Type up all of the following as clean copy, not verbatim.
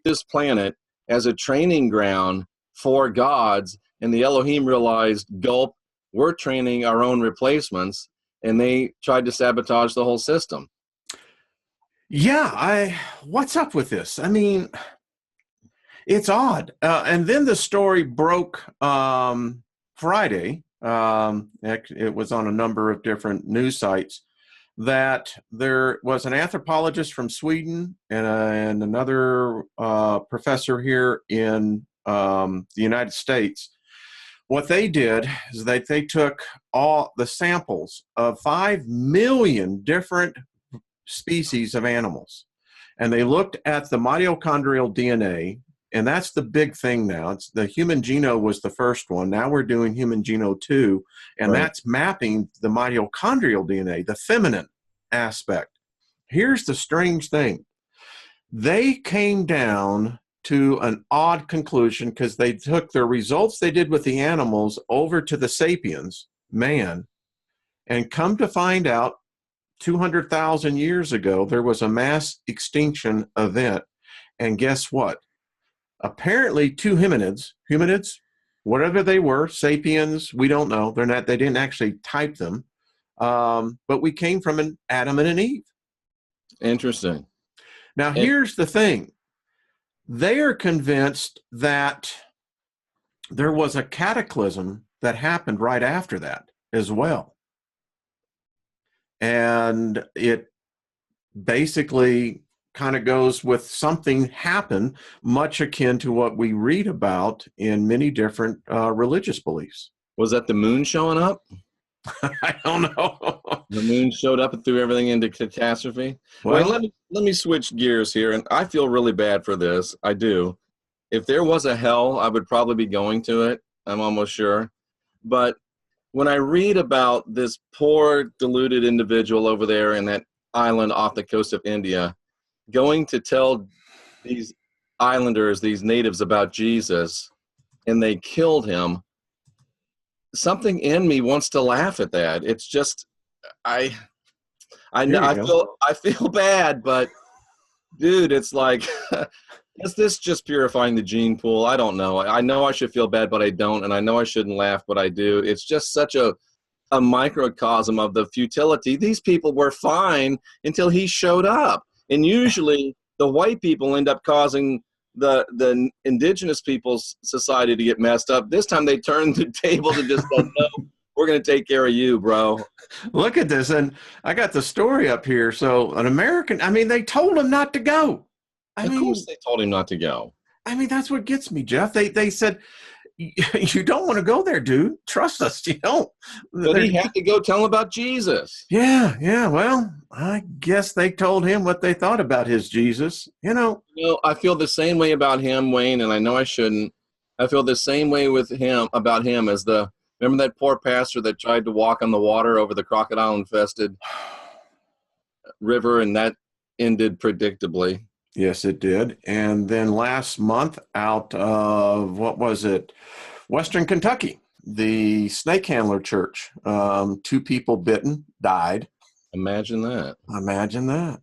this planet as a training ground for gods, and the Elohim realized, gulp, we're training our own replacements, and they tried to sabotage the whole system. Yeah, what's up with this? I mean, it's odd. And then the story broke Friday. It was on a number of different news sites that there was an anthropologist from Sweden and another professor here in the United States. What they did is they took all the samples of 5 million different species of animals, and they looked at the mitochondrial DNA, and that's the big thing now. It's the human genome was the first one. Now we're doing human genome 2, and Right. That's mapping the mitochondrial DNA, the feminine aspect. Here's the strange thing. They came down to an odd conclusion because they took the results they did with the animals over to the sapiens, man, and come to find out 200,000 years ago, there was a mass extinction event. And guess what? Apparently 2 hominids, whatever they were, sapiens, we don't know. They didn't actually type them. But we came from an Adam and an Eve. Interesting. Now, here's the thing. They are convinced that there was a cataclysm that happened right after that as well. And it basically kind of goes with something happened much akin to what we read about in many different religious beliefs. Was that the moon showing up? I don't know. The moon showed up and threw everything into catastrophe. Well, Wait, let me switch gears here, and I feel really bad for this. I do. If there was a hell, I would probably be going to it. I'm almost sure. But when I read about this poor, deluded individual over there in that island off the coast of India, going to tell these islanders, these natives about Jesus, and they killed him, something in me wants to laugh at that. It's just, I feel bad, but dude, it's like, is this just purifying the gene pool? I don't know. I know I should feel bad, but I don't. And I know I shouldn't laugh, but I do. It's just such a microcosm of the futility. These people were fine until he showed up. And usually the white people end up causing the indigenous people's society to get messed up. This time they turned the tables and just said, no, we're going to take care of you, bro. Look at this. And I got the story up here. So an American, I mean, they told him not to go. Of course they told him not to go. I mean, that's what gets me, Jeff. They said, you don't want to go there, dude. Trust us, you don't. But he had to go tell him about Jesus. Yeah. Well, I guess they told him what they thought about his Jesus. You know, I feel the same way about him, Wayne, and I know I shouldn't. I feel the same way with him about him as remember that poor pastor that tried to walk on the water over the crocodile-infested river, and that ended predictably. Yes, it did. And then last month out of, what was it, Western Kentucky, the snake handler church, 2 people bitten, died. Imagine that. Imagine that.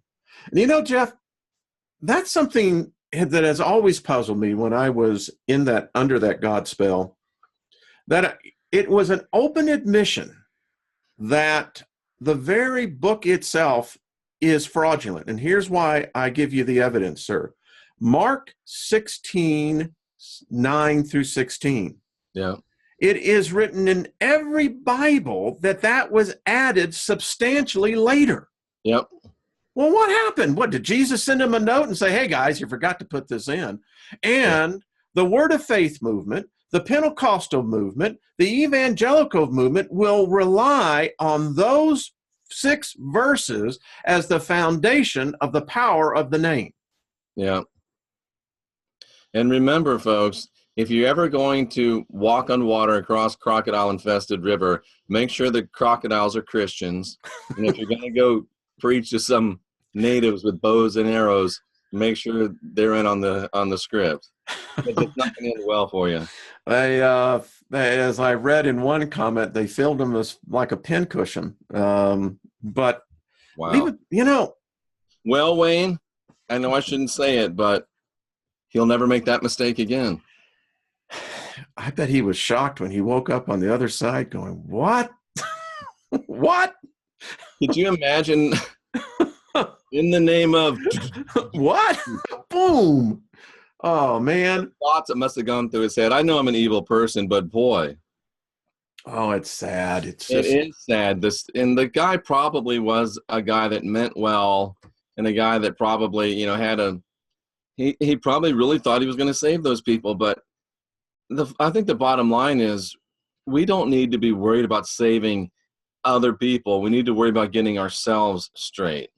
And you know, Jeff, that's something that has always puzzled me when I was under that God spell, that it was an open admission that the very book itself is fraudulent. And here's why I give you the evidence, sir. Mark 16, 9 through 16. Yeah. It is written in every Bible that was added substantially later. Yep. Well, what happened? What, did Jesus send him a note and say, hey, guys, you forgot to put this in? And the Word of Faith movement, the Pentecostal movement, the Evangelical movement will rely on those 6 verses as the foundation of the power of the name. Yeah. And remember, folks, if you're ever going to walk on water across crocodile-infested river, make sure the crocodiles are Christians. And if you're going to go preach to some natives with bows and arrows, make sure they're in on the script. Because it's not going to end well for you. As I read in one comment, they filled him as like a pincushion. But wow. You know. Well, Wayne, I know I shouldn't say it, but he'll never make that mistake again. I bet he was shocked when he woke up on the other side going, what? What? Could you imagine in the name of What? Boom. Oh, man. thoughts that must have gone through his head? I know I'm an evil person, but boy, Oh, it's sad. It's it just, is sad. And the guy probably was a guy that meant well, and a guy that probably, he probably really thought he was going to save those people. But I think the bottom line is we don't need to be worried about saving other people. We need to worry about getting ourselves straight.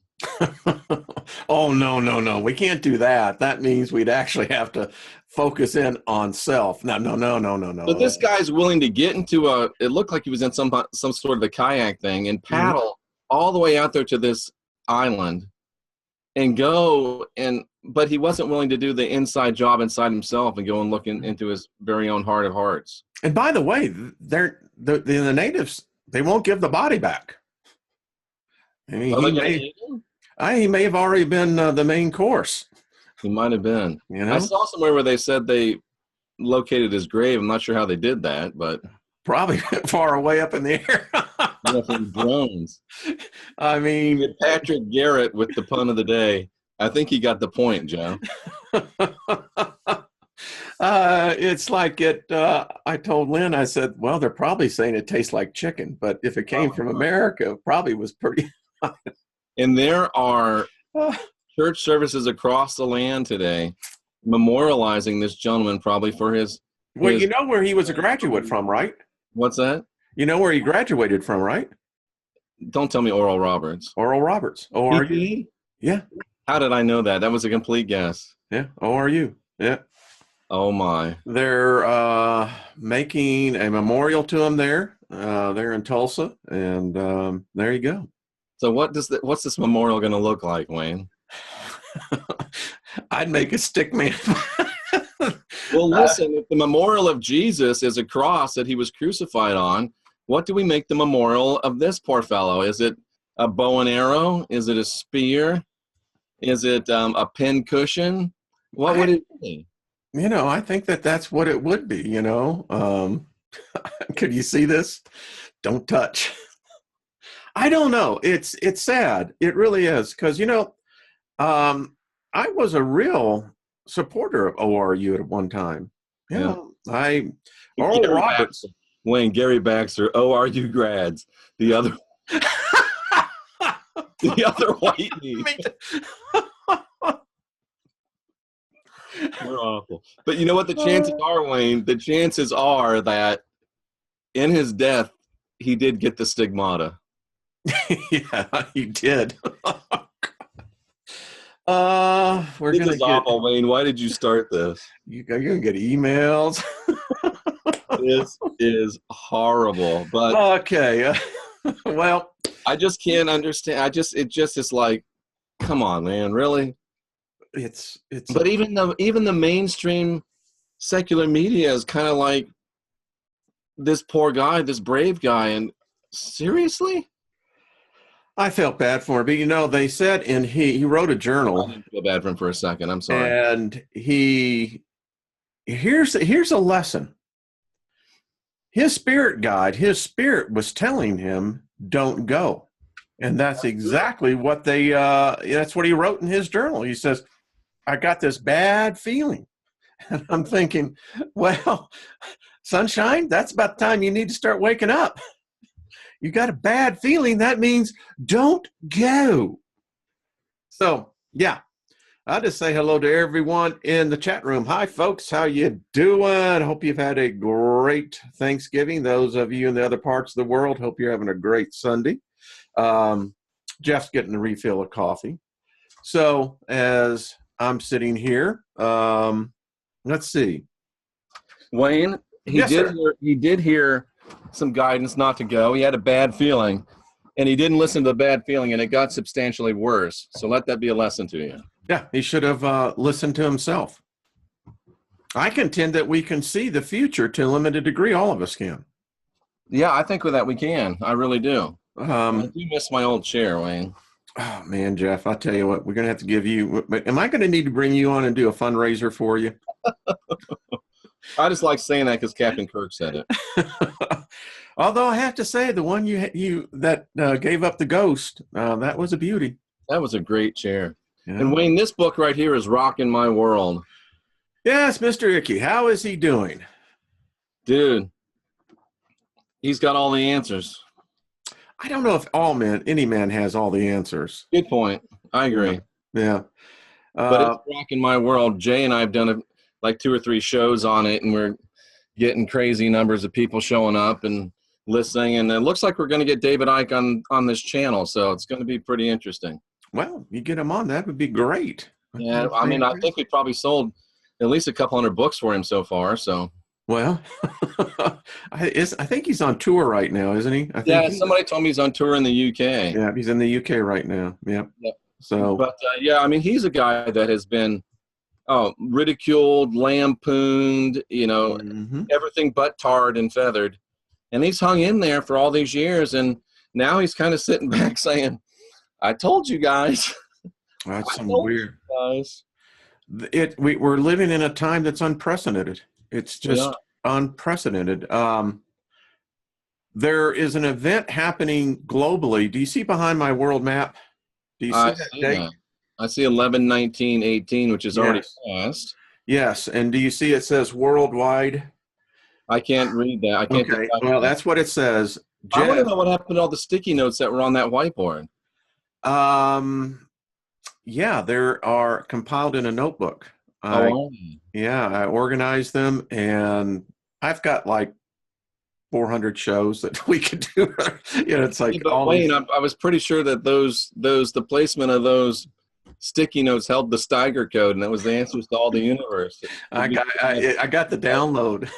oh, no. We can't do that. That means we'd actually have to focus in on self. No. But this guy's willing to get into it looked like he was in some sort of a kayak thing and paddle all the way out there to this island and but he wasn't willing to do the inside job inside himself and go and look into his very own heart of hearts. And by the way, the natives, they won't give the body back. I mean, he may have already been the main course. He might have been. You know? I saw somewhere where they said they located his grave. I'm not sure how they did that, but probably far away up in the air. From drones. I mean, Patrick Garrett with the pun of the day. I think he got the point, Joe. It's like I told Lynn, I said, well, they're probably saying it tastes like chicken, but if it came from America, it probably was pretty. And there are church services across the land today memorializing this gentleman probably for his. Well, you know where he was a graduate from, right? What's that? You know where he graduated from, right? Don't tell me Oral Roberts. Oral Roberts. ORU. Yeah. How did I know that? That was a complete guess. Yeah. ORU. Yeah. Oh my. They're making a memorial to him there. They're in Tulsa, and there you go. So what's this memorial going to look like, Wayne? I'd make a stick man. Well, listen, if the memorial of Jesus is a cross that he was crucified on, what do we make the memorial of this poor fellow? Is it a bow and arrow? Is it a spear? Is it a pin cushion? What would it be? You know, I think that's what it would be, you know. Could you see this? Don't touch. I don't know. It's sad. It really is. Because, you know, I was a real supporter of ORU at one time. You know, Oral Roberts. Wayne, Gary Baxter, ORU grads. The other white meat. We're awful. But you know what the chances are, Wayne? The chances are that in his death, he did get the stigmata. Yeah, he did. This is awful, Wayne. Why did you start this? You're gonna get emails. This is horrible. But okay. Well, I just can't understand. It just is like, come on, man, really? It's. But even the mainstream secular media is kind of like this poor guy, this brave guy, and seriously. I felt bad for him, but you know, they said, and he wrote a journal. I didn't feel bad for him for a second. I'm sorry. And here's a lesson. His spirit guide, his spirit was telling him, don't go. And that's exactly what that's what he wrote in his journal. He says, I got this bad feeling. And I'm thinking, well, sunshine, that's about the time you need to start waking up. You got a bad feeling, that means don't go. So, yeah, I'll just say hello to everyone in the chat room. Hi, folks. How you doing? Hope you've had a great Thanksgiving. Those of you in the other parts of the world, hope you're having a great Sunday. Jeff's getting a refill of coffee. So, as I'm sitting here, let's see. Wayne, he did hear some guidance not to go. He had a bad feeling, and he didn't listen to the bad feeling, and it got substantially worse. So let that be a lesson to you. Yeah, he should have listened to himself. I contend that we can see the future to a limited degree. All of us can. Yeah, I think with that we can. I really do. I do miss my old chair, Wayne. Oh man, Jeff, I'll tell you what, we're gonna have to give you. Am I gonna need to bring you on and do a fundraiser for you? I just like saying that because Captain Kirk said it. Although I have to say, the one you that gave up the ghost, that was a beauty. That was a great chair. Yeah. And Wayne, this book right here is rocking my world. Yes, Mr. Icky, how is he doing? Dude, he's got all the answers. I don't know if any man has all the answers. Good point. I agree. Yeah. But it's rocking my world. Jay and I have done like 2 or 3 shows on it, and we're getting crazy numbers of people showing up and listening. And it looks like we're going to get David Icke on this channel, so it's going to be pretty interesting. Well, you get him on, that would be great. Yeah, I mean, I think we probably sold at least a couple hundred books for him so far. So, well, I think he's on tour right now, isn't he? Somebody told me he's on tour in the UK. Yeah, he's in the UK right now. Yep. So, but yeah, I mean, he's a guy that has been ridiculed, lampooned, everything but tarred and feathered, and he's hung in there for all these years, and now he's kind of sitting back saying, "I told you guys." That's some weird. Guys. We're living in a time that's unprecedented. It's just unprecedented. There is an event happening globally. Do you see behind my world map? Do you see that date? That. I see 11/19/18, which is already passed. Yes, and do you see it says worldwide? I can't read that. I can't. Okay, well, that's what it says. I want to know what happened to all the sticky notes that were on that whiteboard. Yeah, there are compiled in a notebook. I organized them, and I've got like 400 shows that we could do. It's like Wayne, I was pretty sure that the placement of those sticky notes held the Steiger code, and that was the answers to all the universe. I got the download.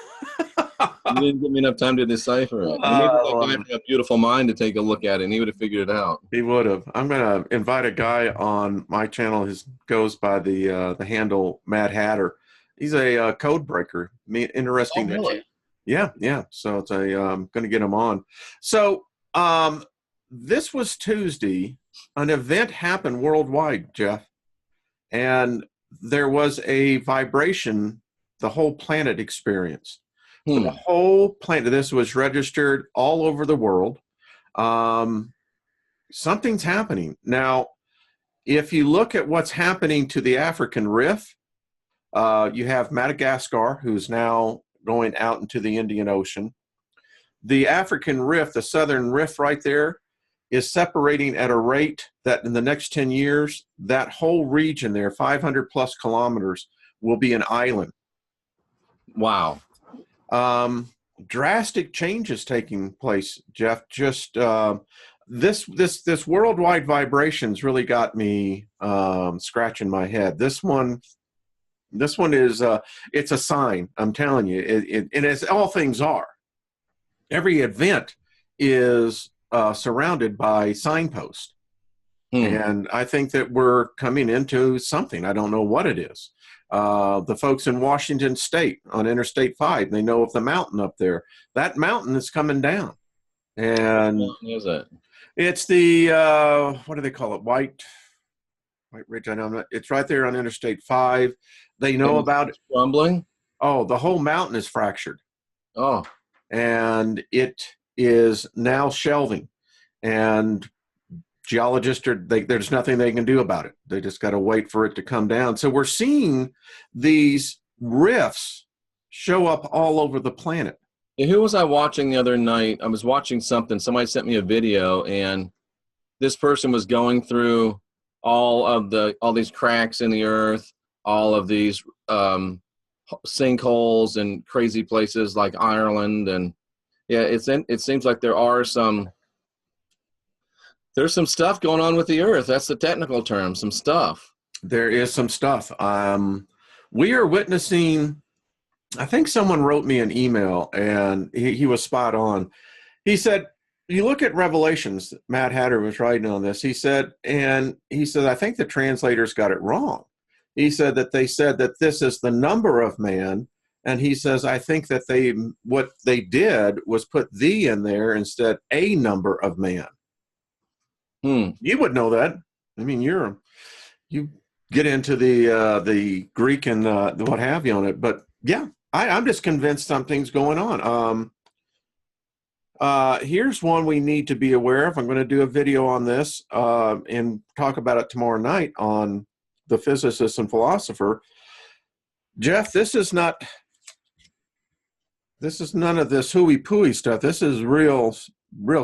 You didn't give me enough time to decipher it. You needed a beautiful mind to take a look at it, and he would have figured it out. He would have. I'm going to invite a guy on my channel who goes by the handle Mad Hatter. He's a code breaker. Interesting. Oh, really? Yeah. So it's I'm going to get him on. So this was Tuesday. An event happened worldwide, Jeff, and there was a vibration the whole planet experienced. The whole planet. This was registered all over the world. Something's happening now. If you look at what's happening to the African Rift, you have Madagascar, who's now going out into the Indian Ocean. The African Rift, the Southern Rift right there, is separating at a rate that in the next 10 years, that whole region there, 500 plus kilometers, will be an island. Wow. Drastic changes taking place, Jeff. Just this worldwide vibrations really got me scratching my head. This one is it's a sign. I'm telling you, and as all things are, every event is surrounded by signposts. And I think that we're coming into something. I don't know what it is. The folks in Washington State on Interstate 5, they know of the mountain up there. That mountain is coming down. And what is it? It's the, what do they call it? White Ridge. I know it's right there on Interstate 5. They know about it. Crumbling? Oh, the whole mountain is fractured. Oh. And it is now shelving. And geologists there's nothing they can do about it. They just got to wait for it to come down. So we're seeing these rifts show up all over the planet. Yeah, who was I watching the other night? I was watching something. Somebody sent me a video, and this person was going through all these cracks in the earth, all of these sinkholes and crazy places like Ireland, and yeah, it seems like there's some stuff going on with the earth. That's the technical term, some stuff. There is some stuff. We are witnessing, I think someone wrote me an email, and he was spot on. He said, you look at Revelations, Matt Hatter was writing on this. He said, I think the translators got it wrong. He said that they said that this is the number of man. And he says, I think that what they did was put the in there instead a number of man. You would know that. I mean, you get into the Greek and what have you on it, but yeah, I'm just convinced something's going on. Here's one we need to be aware of. I'm going to do a video on this and talk about it tomorrow night on The Physicist and Philosopher. Jeff, this is none of this hooey-pooey stuff. This is real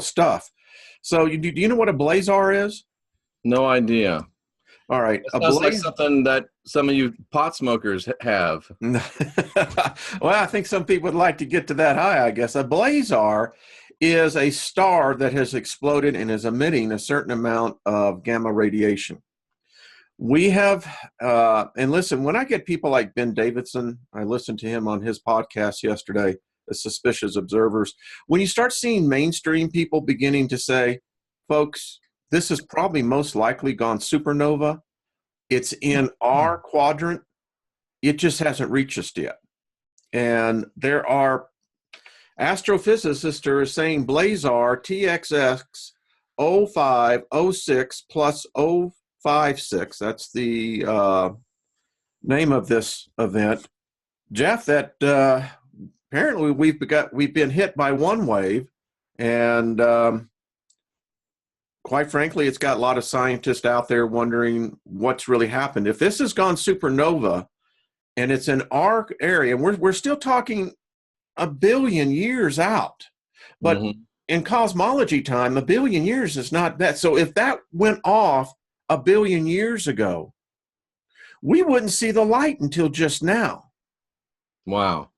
stuff. So do you know what a blazar is? No idea. All right. It sounds like something that some of you pot smokers have. Well, I think some people would like to get to that high, I guess. A blazar is a star that has exploded and is emitting a certain amount of gamma radiation. We have, and listen, when I get people like Ben Davidson, I listened to him on his podcast yesterday, The Suspicious Observers. When you start seeing mainstream people beginning to say, folks, this has probably most likely gone supernova. It's in our quadrant. It just hasn't reached us yet. And there are astrophysicists who are saying blazar TXX 0506 plus 056. That's the name of this event. Jeff, that apparently we've been hit by one wave, and quite frankly, it's got a lot of scientists out there wondering what's really happened. If this has gone supernova and it's in our area, and we're still talking a billion years out, but in cosmology time, a billion years is not that. So if that went off a billion years ago, we wouldn't see the light until just now. Wow.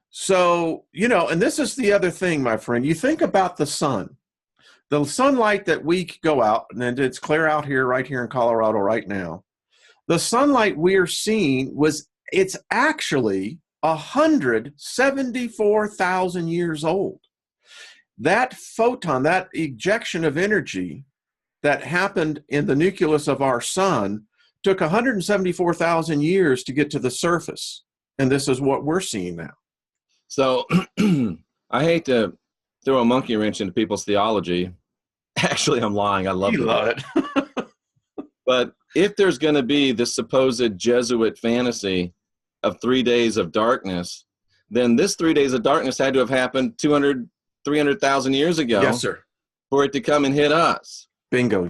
So, and this is the other thing, my friend. You think about the sun. The sunlight that we go out, and it's clear out here, right here in Colorado right now. The sunlight we're seeing it's actually 174,000 years old. That photon, that ejection of energy that happened in the nucleus of our sun took 174,000 years to get to the surface. And this is what we're seeing now. So I hate to throw a monkey wrench into people's theology. Actually, I'm lying. I love it. But if there's going to be this supposed Jesuit fantasy of 3 days of darkness, then this 3 days of darkness had to have happened 300,000 years ago. Yes, sir. For it to come and hit us. Bingo.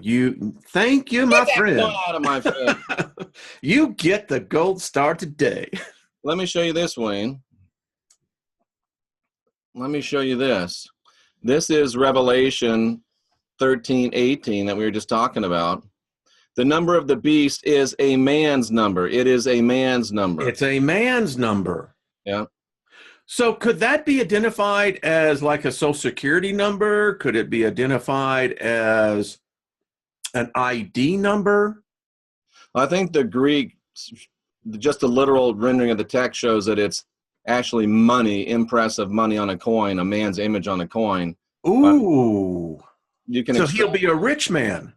Thank you, my friend. Get that out of my friend. You get the gold star today. Let me show you this, Wayne. Let me show you this. This is Revelation 13:18 that we were just talking about. The number of the beast is a man's number. It is a man's number. It's a man's number. Yeah. So could that be identified as like a social security number? Could it be identified as an ID number? I think the Greek, just a literal rendering of the text shows that it's actually money, impress of money on a coin, a man's image on a coin. Ooh. You can. So he'll be a rich man.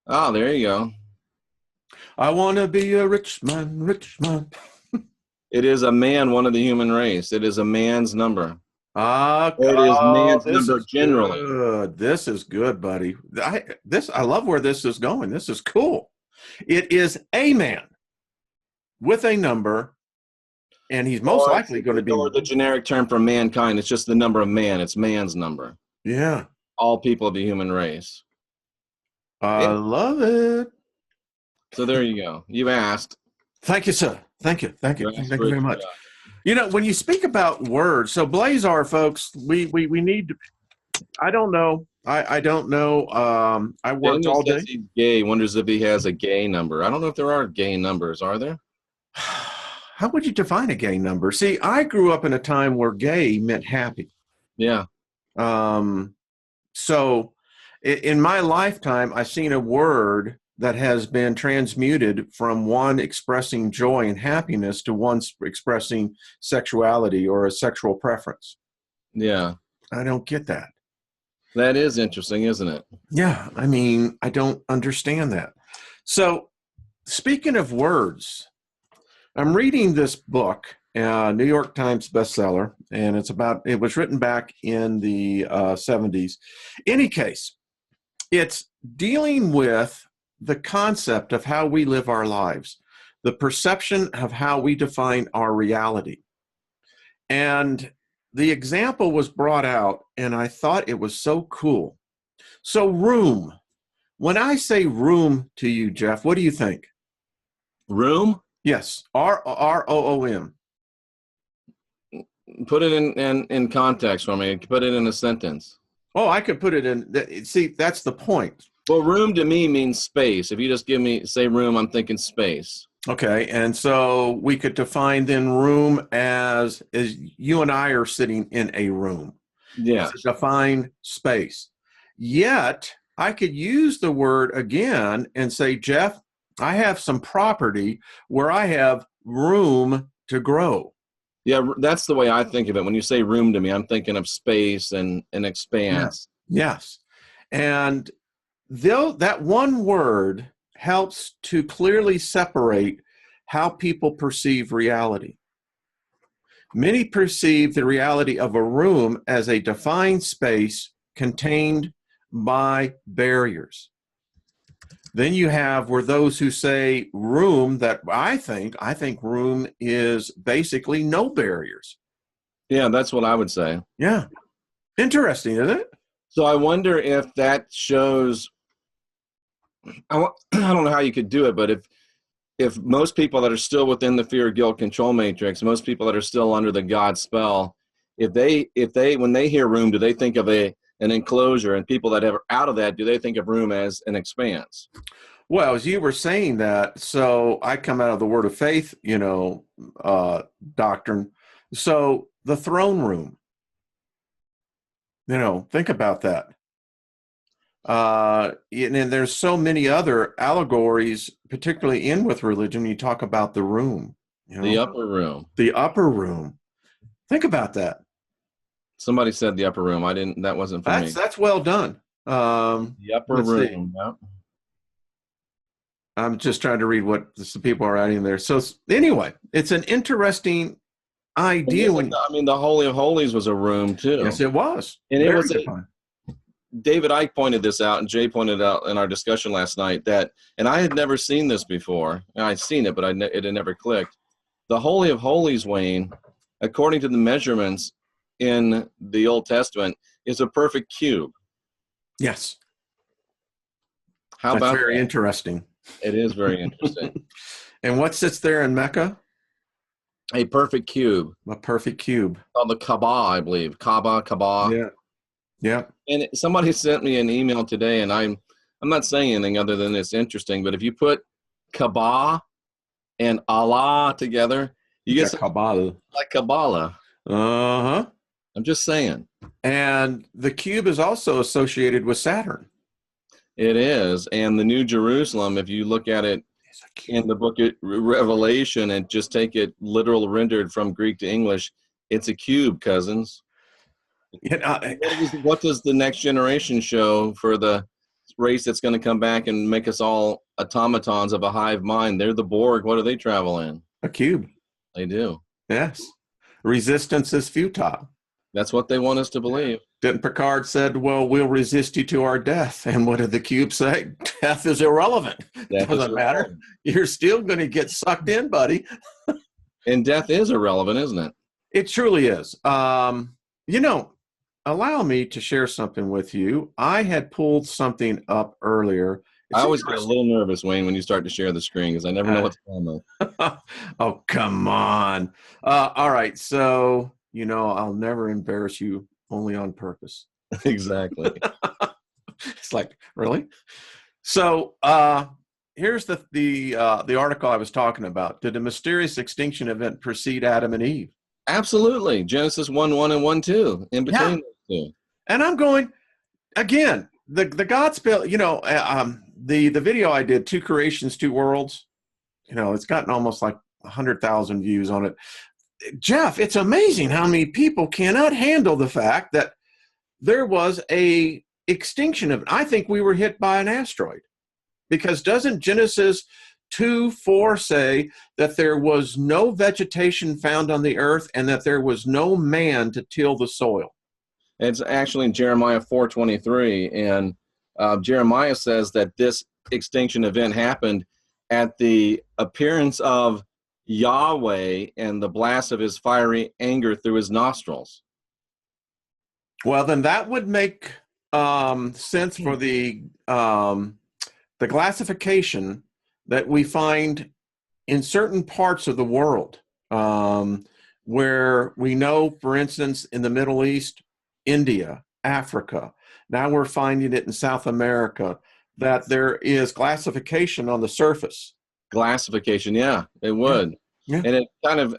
Oh, there you go. I want to be a rich man, rich man. It is a man, one of the human race. It is a man's number. It is man's number generally. Good. This is good, buddy. I love where this is going. This is cool. It is a man with a number, and he's most likely going to be. Or the generic term for mankind. It's just the number of man. It's man's number. Yeah. All people of the human race. I love it. So there you go. You've asked. Thank you, sir. Thank you. Thank you. Thank you very much. When you speak about words, so blazar, folks, we need to. I don't know. I don't know. I worked all day. He's gay. Wonders if he has a gay number. I don't know if there are gay numbers. Are there? How would you define a gay number? See, I grew up in a time where gay meant happy. Yeah. So in my lifetime, I've seen a word that has been transmuted from one expressing joy and happiness to one expressing sexuality or a sexual preference. Yeah. I don't get that. That is interesting, isn't it? Yeah. I mean, I don't understand that. So speaking of words, I'm reading this book, New York Times bestseller, and it was written back in the 70s. Any case, it's dealing with the concept of how we live our lives, the perception of how we define our reality. And the example was brought out, and I thought it was so cool. So room. When I say room to you, Jeff, what do you think? Room? Yes, R-O-O-M. Put it in context for me. Put it in a sentence. Oh, I could put it in. See, that's the point. Well, room to me means space. If you just say room, I'm thinking space. Okay, and so we could define then room as you and I are sitting in a room. Yeah. It's a defined space. Yet, I could use the word again and say, Jeff, I have some property where I have room to grow. Yeah, that's the way I think of it. When you say room to me, I'm thinking of space and expanse. Yeah. Yes. And that one word helps to clearly separate how people perceive reality. Many perceive the reality of a room as a defined space contained by barriers. Then you have where those who say room, that I think room is basically no barriers. Yeah, that's what I would say. Yeah. Interesting, isn't it? So I wonder if that shows, I don't know how you could do it, but if most people that are still within the fear, guilt, control matrix, most people that are still under the God spell, if they when they hear room, do they think of an enclosure? And people that are out of that, do they think of room as an expanse? Well, as you were saying that, so I come out of the Word of Faith, doctrine. So the throne room, think about that. And there's so many other allegories, particularly with religion. You talk about the room, the upper room. The upper room. Think about that. Somebody said the upper room. I didn't. That wasn't for me. That's well done. The upper room. Yep. I'm just trying to read what the people are adding there. So anyway, it's an interesting idea. The Holy of Holies was a room too. Yes, it was. And it was David Icke pointed this out, and Jay pointed out in our discussion last night and I had never seen this before. I'd seen it, but it had never clicked. The Holy of Holies, Wayne, according to the measurements in the Old Testament, is a perfect cube. Yes. How about very interesting. It is very interesting. And what sits there in Mecca? A perfect cube. A perfect cube. Called the Kaaba, I believe. Kaaba. Yeah. Yeah. And somebody sent me an email today, and I'm not saying anything other than it's interesting, but if you put Kaaba and Allah together, you get Kabbalah. Like Kabbalah. Uh-huh. I'm just saying. And the cube is also associated with Saturn. It is. And the New Jerusalem, if you look at it in the book of Revelation and just take it literal rendered from Greek to English, it's a cube, cousins. What does the next generation show for the race that's going to come back and make us all automatons of a hive mind? They're the Borg. What do they travel in? A cube. They do. Yes. Resistance is futile. That's what they want us to believe. Didn't Picard said, well, we'll resist you to our death. And what did the cube say? Death is irrelevant. Doesn't matter. You're still going to get sucked in, buddy. And death is irrelevant, isn't it? It truly is. Allow me to share something with you. I had pulled something up earlier. I always get a little nervous, Wayne, when you start to share the screen because I never know what's going on. Oh, come on. All right. So, I'll never embarrass you only on purpose. Exactly. It's like, really? So here's the article I was talking about. Did a mysterious extinction event precede Adam and Eve? Absolutely. Genesis 1:1 and 1:2 in between those two. And I'm going, again, the God spell, the video I did, Two Creations, Two Worlds, it's gotten almost like 100,000 views on it. Jeff, it's amazing how many people cannot handle the fact that there was a extinction of, I think we were hit by an asteroid. Because doesn't Genesis 2:4 say that there was no vegetation found on the earth and that there was no man to till the soil? It's actually in Jeremiah 4:23, and Jeremiah says that this extinction event happened at the appearance of Yahweh and the blast of his fiery anger through his nostrils. Well, then that would make sense for the classification that we find in certain parts of the world, where we know, for instance, in the Middle East, India, Africa. Now we're finding it in South America, that there is classification on the surface. Glassification, yeah, it would. Yeah. And it kind of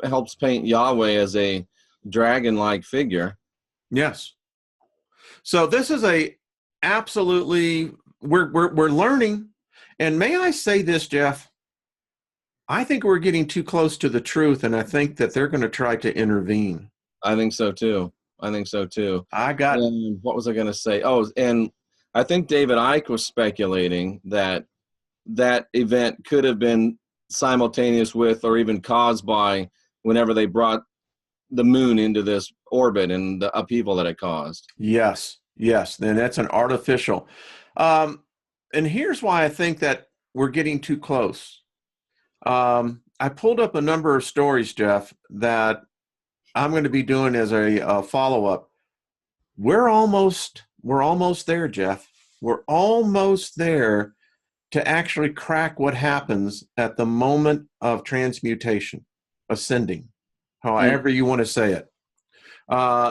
helps paint Yahweh as a dragon-like figure. Yes. So this is a absolutely, we're learning. And may I say this, Jeff? I think we're getting too close to the truth, and I think that they're going to try to intervene. I think so too. And what was I going to say? Oh, and I think David Icke was speculating that that event could have been simultaneous with or even caused by whenever they brought the moon into this orbit and the upheaval that it caused. Yes. Then that's an artificial. And here's why I think that we're getting too close. I pulled up a number of stories, Jeff, that I'm going to be doing as a follow-up. We're almost there, Jeff. We're almost there to actually crack what happens at the moment of transmutation, ascending, however you want to say it.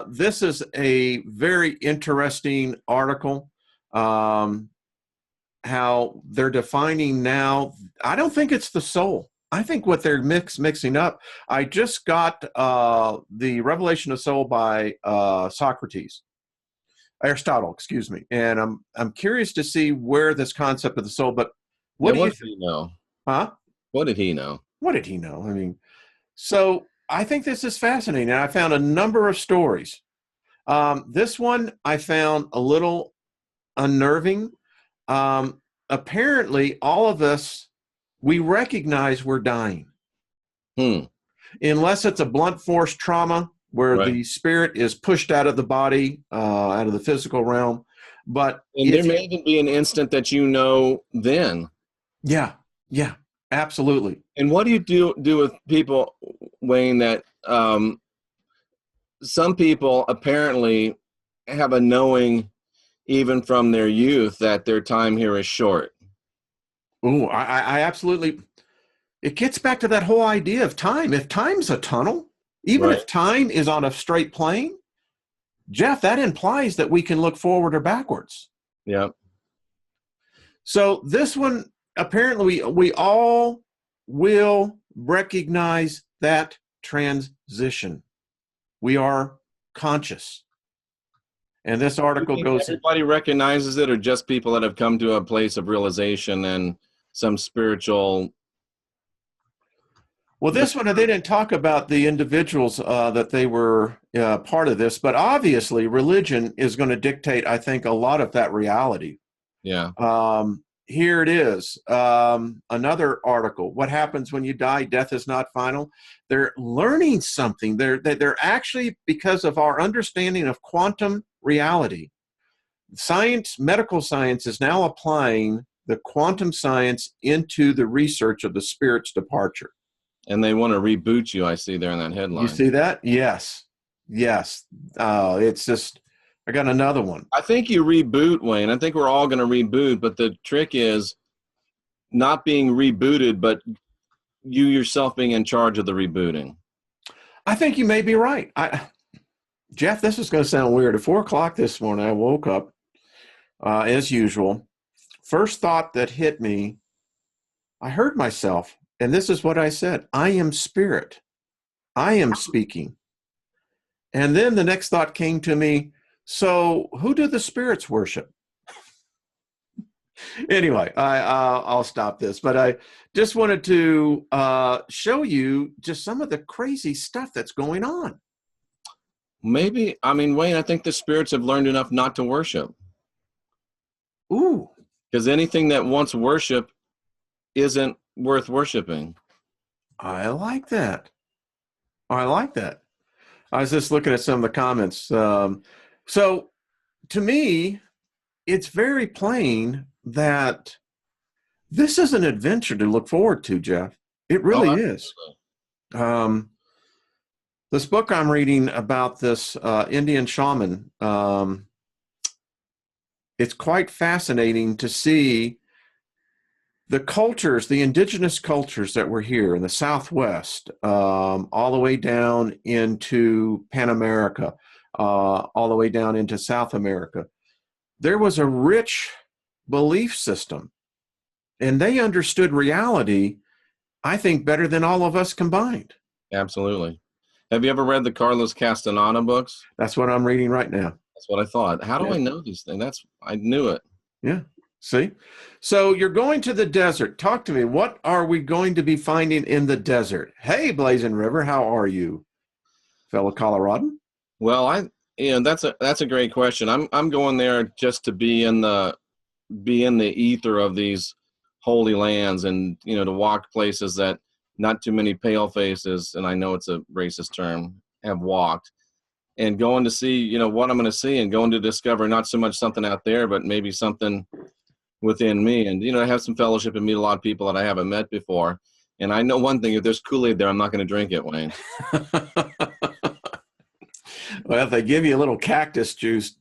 This is a very interesting article. How they're defining now, I don't think it's the soul. I think what they're mixing up. I just got the Revelation of Soul by Aristotle, excuse me, and I'm curious to see where this concept of the soul. But what did he know? Huh? What did he know? What did he know? I mean, so I think this is fascinating. I found a number of stories. This one I found a little unnerving. Apparently, all of us, we recognize we're dying. Unless it's a blunt force trauma where the spirit is pushed out of the body, out of the physical realm. But there may even be an instant that you know then. Yeah, absolutely. And what do you do with people, Wayne, that some people apparently have a knowing even from their youth that their time here is short? Oh, I absolutely. It gets back to that whole idea of time. If time's a tunnel, even if time is on a straight plane, Jeff, that implies that we can look forward or backwards. Yeah. So this one, apparently, we all will recognize that transition. We are conscious. And this article goes... Everybody recognizes it, or just people that have come to a place of realization and some spiritual... Well, this one, they didn't talk about the individuals that they were part of this, but obviously religion is going to dictate, I think, a lot of that reality. Yeah. Here it is. Another article. What happens when you die? Death is not final. They're learning something. They're actually, because of our understanding of quantum reality, medical science is now applying the quantum science into the research of the spirit's departure. And they want to reboot you, I see there in that headline. You see that? Yes. It's just, I got another one. I think you reboot, Wayne. I think we're all going to reboot, but the trick is not being rebooted, but you yourself being in charge of the rebooting. I think you may be right. Jeff, this is going to sound weird. At 4 o'clock this morning, I woke up, as usual. First thought that hit me, I heard myself. And this is what I said: I am spirit. I am speaking. And then the next thought came to me, so who do the spirits worship? Anyway, I'll stop this. But I just wanted to show you just some of the crazy stuff that's going on. Maybe, Wayne, I think the spirits have learned enough not to worship. Ooh. Because anything that wants worship isn't worth worshiping. I like that. I was just looking at some of the comments. So to me, it's very plain that this is an adventure to look forward to, Jeff. It Oh, really is. absolutely. This book I'm reading about this Indian shaman, it's quite fascinating to see the cultures, the indigenous cultures that were here in the Southwest, all the way down into Pan America, all the way down into South America. There was a rich belief system, and they understood reality, I think, better than all of us combined. Absolutely. Have you ever read the Carlos Castaneda books? That's what I'm reading right now. That's what I thought. How do Yeah. I know these things? I knew it. Yeah. See? So you're going to the desert. Talk to me. What are we going to be finding in the desert? Hey, Blazing River, how are you, fellow Coloradan? Well, that's a great question. I'm going there just to be in the ether of these holy lands, and to walk places that not too many pale faces, and I know it's a racist term, have walked, and going to see what I'm going to see, and going to discover not so much something out there, but maybe something within me, and have some fellowship and meet a lot of people that I haven't met before. And I know one thing: if there's Kool-Aid there, I'm not going to drink it, Wayne. Well, if they give you a little cactus juice,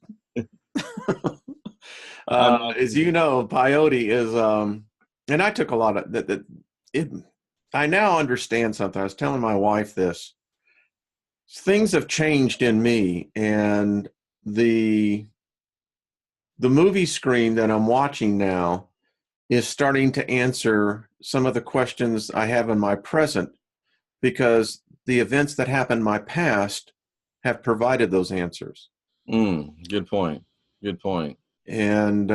as you know, peyote is, and I took a lot of that. I now understand something. I was telling my wife this. Things have changed in me, and the movie screen that I'm watching now is starting to answer some of the questions I have in my present, because the events that happened in my past have provided those answers. Good point. Good point. And,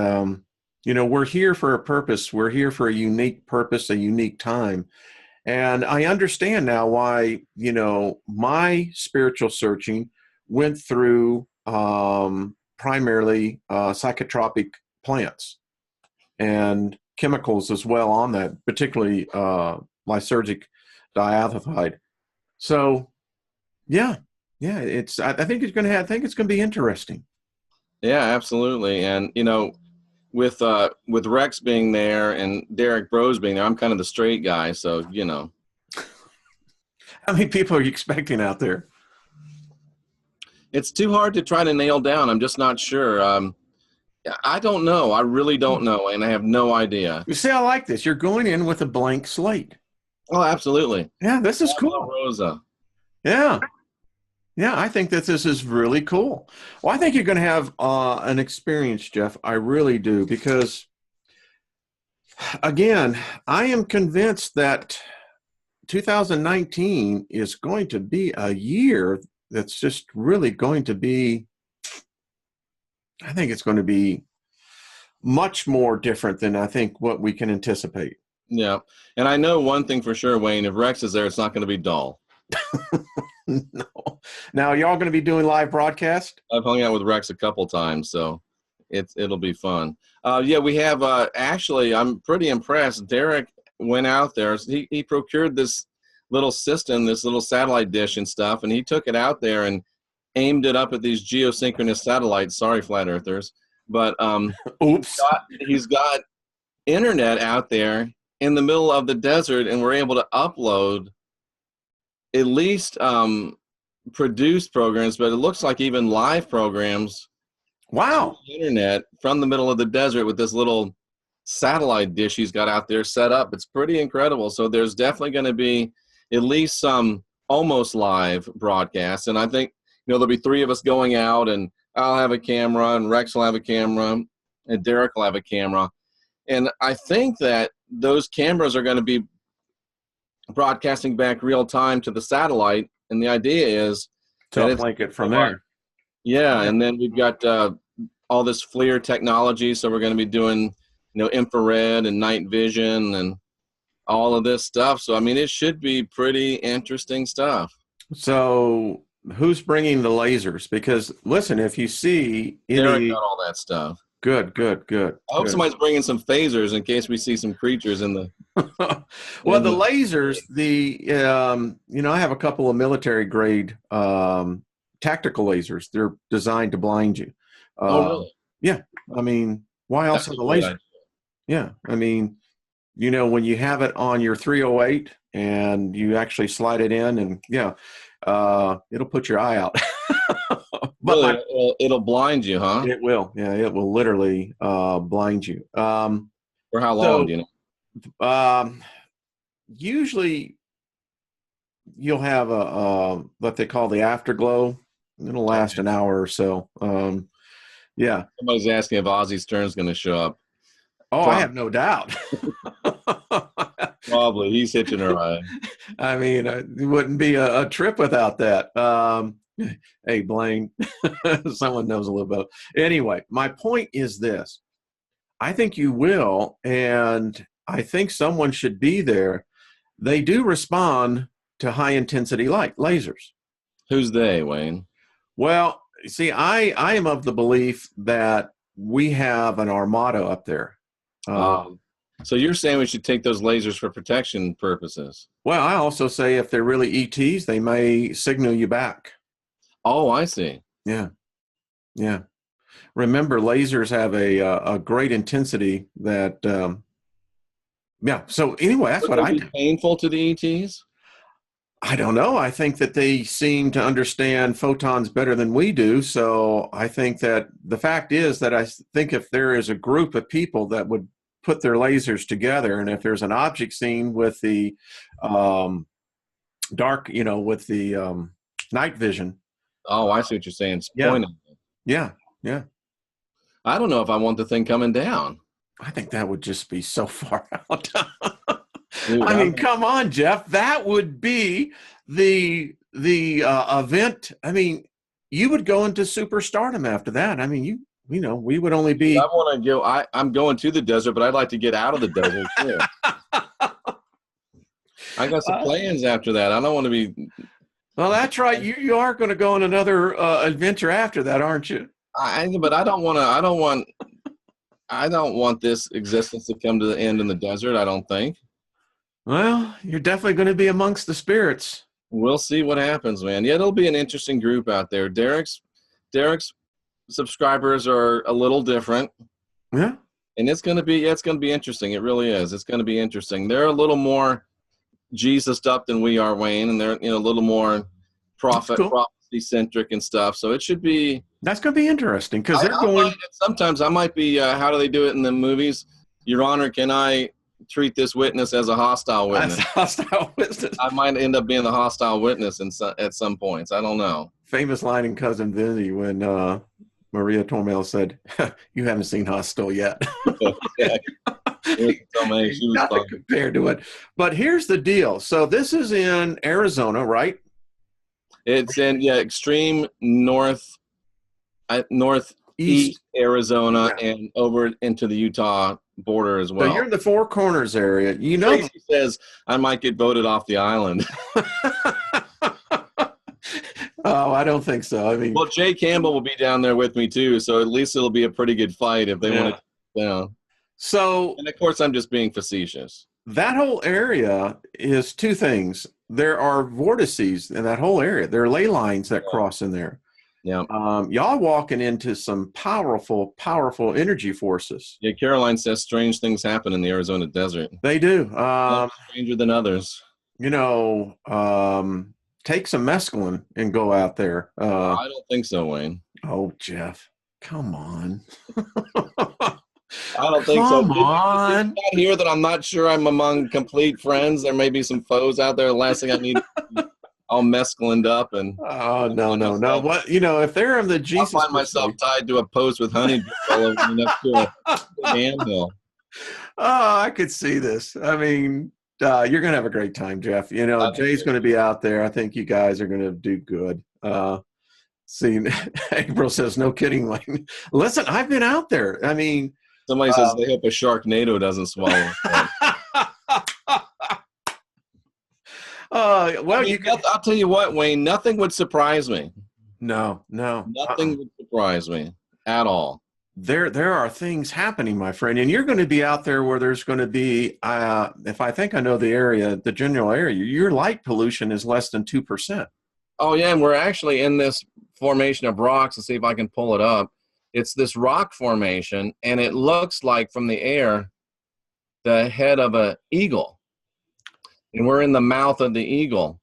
we're here for a purpose. We're here for a unique purpose, a unique time. And I understand now why, my spiritual searching went through primarily psychotropic plants and chemicals as well on that, particularly lysergic dialdehyde. So, yeah, it's. I think it's going to. I think it's going to be interesting. Yeah, absolutely. And with Rex being there and Derek Bros being there, I'm kind of the straight guy, so How many people are you expecting out there? It's too hard to try to nail down. I'm just not sure. I don't know. I really don't know, and I have no idea. You see, I like this. You're going in with a blank slate. Oh, absolutely. Yeah, this is cool. Rosa. Yeah. Yeah, I think that this is really cool. Well, I think you're going to have an experience, Jeff. I really do, because, again, I am convinced that 2019 is going to be a year that's just really going to be, I think it's going to be much more different than I think what we can anticipate. Yeah. And I know one thing for sure, Wayne, if Rex is there, it's not going to be dull. No. Now, y'all going to be doing live broadcast? I've hung out with Rex a couple times, so it'll be fun. Yeah, we have actually, I'm pretty impressed. Derek went out there. He procured this little system, this little satellite dish and stuff, and he took it out there and aimed it up at these geosynchronous satellites. Sorry, flat earthers. But Oops. He's got internet out there in the middle of the desert, and we're able to upload at least produced programs, but it looks like even live programs. Wow. The internet from the middle of the desert with this little satellite dish he's got out there set up. It's pretty incredible. So there's definitely going to be at least some almost live broadcasts. And I think, there'll be three of us going out, and I'll have a camera, and Rex will have a camera, and Derek will have a camera. And I think that those cameras are going to be broadcasting back real time to the satellite. And the idea is to uplink it from there. Yeah. And then we've got all this FLIR technology. So we're going to be doing, infrared and night vision and all of this stuff. So, I mean, it should be pretty interesting stuff. So who's bringing the lasers? Because listen, if you see Derek got all that stuff. Good. I hope somebody's bringing some phasers in case we see some creatures in the. Well, the lasers, I have a couple of military grade tactical lasers. They're designed to blind you. Oh, really? Yeah. I mean, why else have the laser? Yeah. I mean, when you have it on your 308 and you actually slide it in, and it'll put your eye out. But Really, it'll blind you, huh? it will. Yeah, it will literally blind you. For how long, So do you know? usually you'll have a what they call the afterglow. It'll last an hour or so. Yeah. Somebody's asking if Ozzy Stern's going to show up. Oh, I have no doubt. Probably. He's hitching a ride. I mean, it wouldn't be a trip without that. Hey, Blaine, someone knows a little bit. Anyway, my point is this. I think you will, and I think someone should be there. They do respond to high-intensity light, lasers. Who's they, Wayne? Well, see, I am of the belief that we have an armada up there. So you're saying we should take those lasers for protection purposes? Well, I also say if they're really ETs, they may signal you back. Oh, I see. Yeah. Yeah. Remember, lasers have a great intensity that, So anyway, that's what I do. Painful to the ETs? I don't know. I think that they seem to understand photons better than we do. So I think that the fact is that I think if there is a group of people that would put their lasers together, and if there's an object seen with the dark, with the night vision. Oh, I see what you're saying. It's pointing. Yeah. Yeah. I don't know if I want the thing coming down. I think that would just be so far out. Dude, I mean, come on, Jeff. That would be the event. I mean, you would go into superstardom after that. I mean, we would only be. I want to go. I'm going to the desert, but I'd like to get out of the desert too. I got some plans after that. I don't want to be. Well, that's right. You are going to go on another adventure after that, aren't you? But I don't want to. I don't want this existence to come to the end in the desert. I don't think. Well, you're definitely going to be amongst the spirits. We'll see what happens, man. Yeah, it'll be an interesting group out there. Derek's subscribers are a little different. Yeah. And it's going to be interesting. It really is. It's going to be interesting. They're a little more Jesus up than we are, Wayne, and they're a little more prophecy centric and stuff. So it should be. That's going to be interesting because they're going. Sometimes I might be. How do they do it in the movies? Your Honor, can I treat this witness as a hostile witness? I might end up being the hostile witness at some points. I don't know. Famous line in Cousin Vinny when Maria Tormel said, "You haven't seen Hostel yet." Nothing compared to it. But here's the deal. So this is in Arizona, right? It's in extreme northeast Arizona and over into the Utah border as well. So you're in the Four Corners area. Tracy says I might get voted off the island. Oh, I don't think so. I mean, well, Jay Campbell will be down there with me too, so at least it'll be a pretty good fight if they want to. So, and of course, I'm just being facetious. That whole area is two things. There are vortices in that whole area. There are ley lines that cross in there. Yeah. Y'all walking into some powerful, powerful energy forces. Yeah, Caroline says strange things happen in the Arizona desert. They do. Stranger than others. Take some mescaline and go out there. I don't think so, Wayne. Oh, Jeff, come on. I don't think so. Come on. It's not here that I'm not sure I'm among complete friends. There may be some foes out there. The last thing I need is all mescalined up and. Oh, no. What, if they're in the Jesus. I find myself tied to a post with honey all over me next to a handhill. Oh, I could see this. I mean, you're going to have a great time, Jeff. Jay's going to be out there. I think you guys are going to do good. See, April says, no kidding, Wayne. Listen, I've been out there. I mean. Somebody says they hope a Sharknado doesn't swallow. I'll tell you what, Wayne, nothing would surprise me. No. Nothing would surprise me at all. There are things happening, my friend, and you're going to be out there where there's going to be, if I think I know the area, the general area, your light pollution is less than 2%. Oh, yeah, and we're actually in this formation of rocks. Let's see if I can pull it up. It's this rock formation, and it looks like from the air the head of an eagle, and we're in the mouth of the eagle.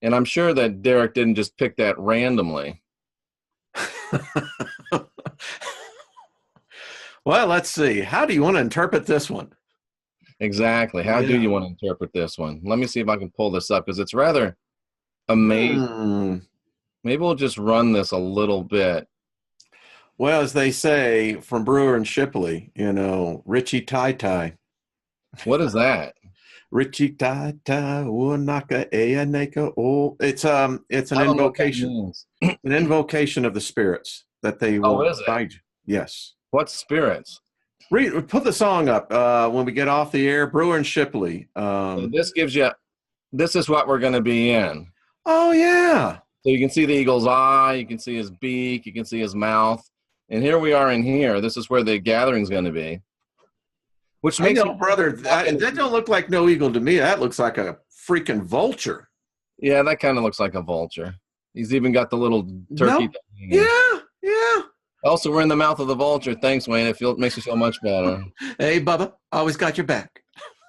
And I'm sure that Derek didn't just pick that randomly. Well, let's see. How do you want to interpret this one? Exactly. How do you want to interpret this one? Let me see if I can pull this up because it's rather amazing. Maybe we'll just run this a little bit. Well, as they say from Brewer and Shipley, Richie Tai Tai. What is that? Richie Tai Tai, Naka Eaneka. Oh, it's an invocation. An invocation of the spirits that they will guide you. Yes. What spirits? Put the song up when we get off the air. Brewer and Shipley. So this gives you. This is what we're going to be in. Oh yeah. So you can see the eagle's eye. You can see his beak. You can see his mouth. And here we are in here. This is where the gathering's going to be. Which makes brother, that don't look like no eagle to me. That looks like a freaking vulture. Yeah, that kind of looks like a vulture. He's even got the little turkey. Yeah. Also, we're in the mouth of the vulture. Thanks, Wayne. It makes me feel much better. Hey, Bubba, always got your back.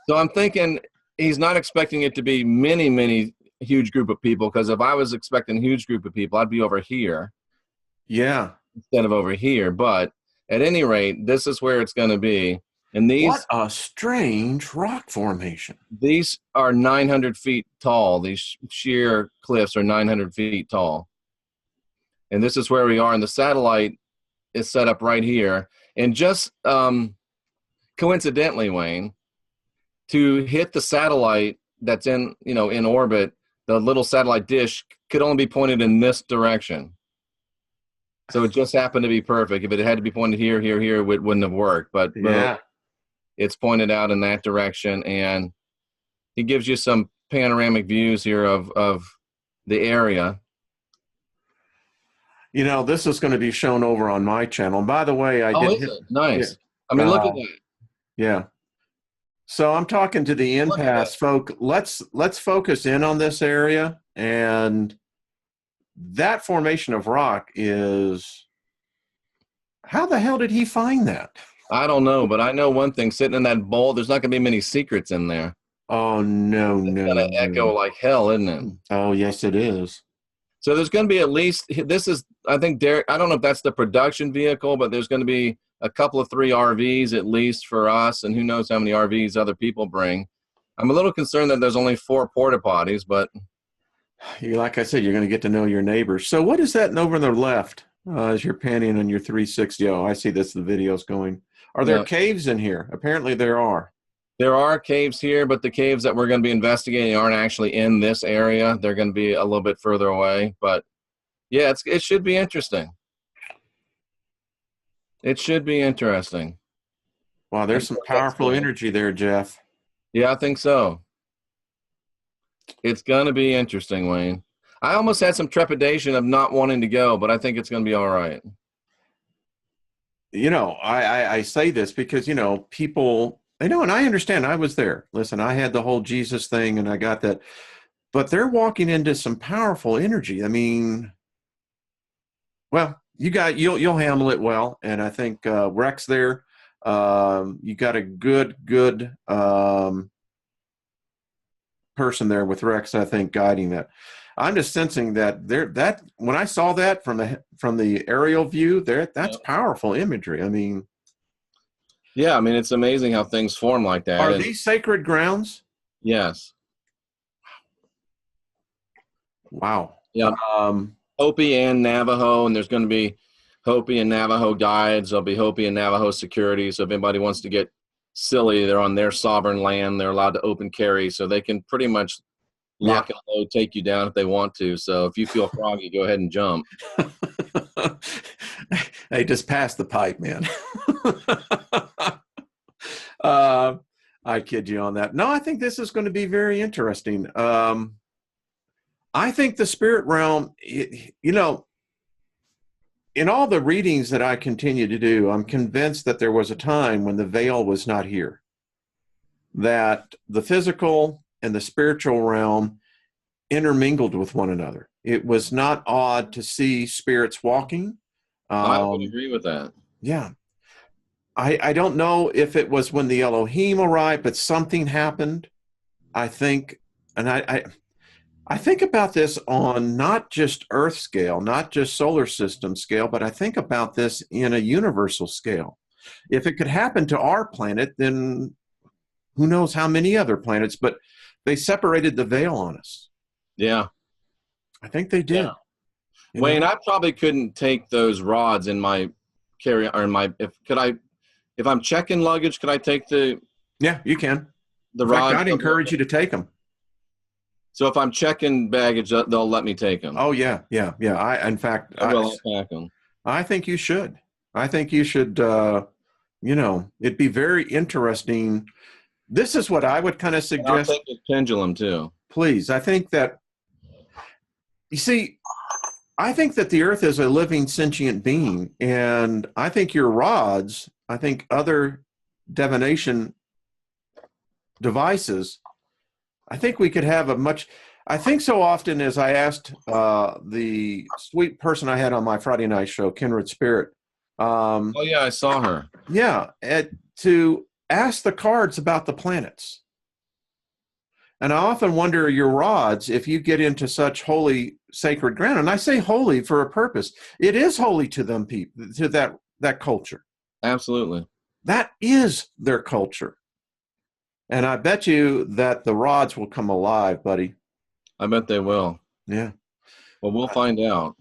So I'm thinking he's not expecting it to be many huge group of people, because if I was expecting a huge group of people, I'd be over here. Yeah. Instead of over here. But at any rate, this is where it's going to be. And what a strange rock formation. These are 900 feet tall. These sheer cliffs are 900 feet tall. And this is where we are. And the satellite is set up right here. And just coincidentally, Wayne, to hit the satellite that's in orbit, the little satellite dish could only be pointed in this direction. So it just happened to be perfect. If it had to be pointed here, it wouldn't have worked. But yeah, it's pointed out in that direction, and he gives you some panoramic views here of the area. This is going to be shown over on my channel. And by the way, nice. Yeah. I mean, look at that. Yeah. So I'm talking to the impasse folk. Let's focus in on this area, and that formation of rock is. How the hell did he find that? I don't know, but I know one thing: sitting in that bowl, there's not going to be many secrets in there. Oh no! It's going to echo like hell, isn't it? Oh yes, it is. So there's going to be at least, this is, I think, Derek, I don't know if that's the production vehicle, but there's going to be a couple of 3 RVs at least for us, and who knows how many RVs other people bring. I'm a little concerned that there's only 4 porta potties, but. Like I said, you're going to get to know your neighbors. So what is that over on the left as you're panning on your 360? Oh, I see this, the video's going. Are there caves in here? Apparently there are. There are caves here, but the caves that we're going to be investigating aren't actually in this area. They're going to be a little bit further away. But, yeah, it should be interesting. It should be interesting. Wow, there's some powerful energy there, Jeff. Yeah, I think so. It's going to be interesting, Wayne. I almost had some trepidation of not wanting to go, but I think it's going to be all right. I say this because, people... and I understand. I was there. Listen, I had the whole Jesus thing, and I got that. But they're walking into some powerful energy. I mean, well, you'll handle it well, and I think Rex there. You got a good person there with Rex. I think guiding that. I'm just sensing that when I saw that from the aerial view, that's powerful imagery. I mean. Yeah, I mean, it's amazing how things form like that. Are these sacred grounds? Yes. Wow. Yeah. Hopi and Navajo, and there's going to be Hopi and Navajo guides. There'll be Hopi and Navajo security. So if anybody wants to get silly, they're on their sovereign land. They're allowed to open carry, so they can pretty much lock and load, take you down if they want to. So if you feel froggy, go ahead and jump. Hey, just pass the pipe, man. I kid you on that. No, I think this is going to be very interesting. I think the spirit realm, in all the readings that I continue to do, I'm convinced that there was a time when the veil was not here, that the physical and the spiritual realm intermingled with one another. It was not odd to see spirits walking. I would agree with that. Yeah. I don't know if it was when the Elohim arrived, but something happened. I think, and I think about this on not just Earth scale, not just solar system scale, but I think about this in a universal scale. If it could happen to our planet, then who knows how many other planets, but they separated the veil on us. Yeah. I think they did. Yeah. Wayne, I probably couldn't take those rods in my carry or in my if I'm checking luggage, could I take Yeah, you can. the In fact, rods? I'd encourage you to take them. So if I'm checking baggage, they'll let me take them. Oh yeah, yeah, yeah. In fact, I'll pack them. I think you should. I think you should. It'd be very interesting. This is what I would kind of And I'll suggest. take the pendulum too. Please, I think that. You see, I think that the Earth is a living sentient being, and I think your rods, I think other divination devices, I think we could have a much. I think so often as I asked the sweet person I had on my Friday night show, Kindred Spirit. Oh yeah, I saw her. Yeah, to ask the cards about the planets. And I often wonder your rods, if you get into such holy, sacred ground, and I say holy for a purpose, it is holy to them people, to that culture. Absolutely. That is their culture. And I bet you that the rods will come alive, buddy. I bet they will. Yeah. Well, we'll find out.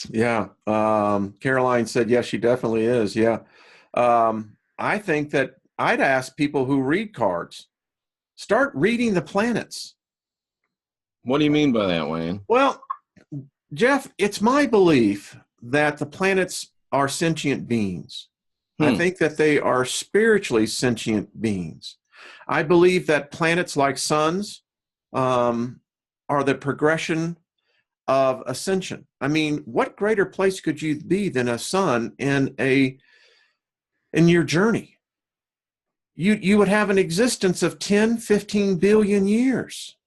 Yeah. Caroline said, yes, she definitely is. Yeah. I think that I'd ask people who read cards, start reading the planets. What do you mean by that, Wayne? Well, Jeff, it's my belief that the planets are sentient beings. I think that they are spiritually sentient beings. I believe that planets like suns are the progression of ascension. I mean, what greater place could you be than a sun in your journey? You would have an existence of 10, 15 billion years.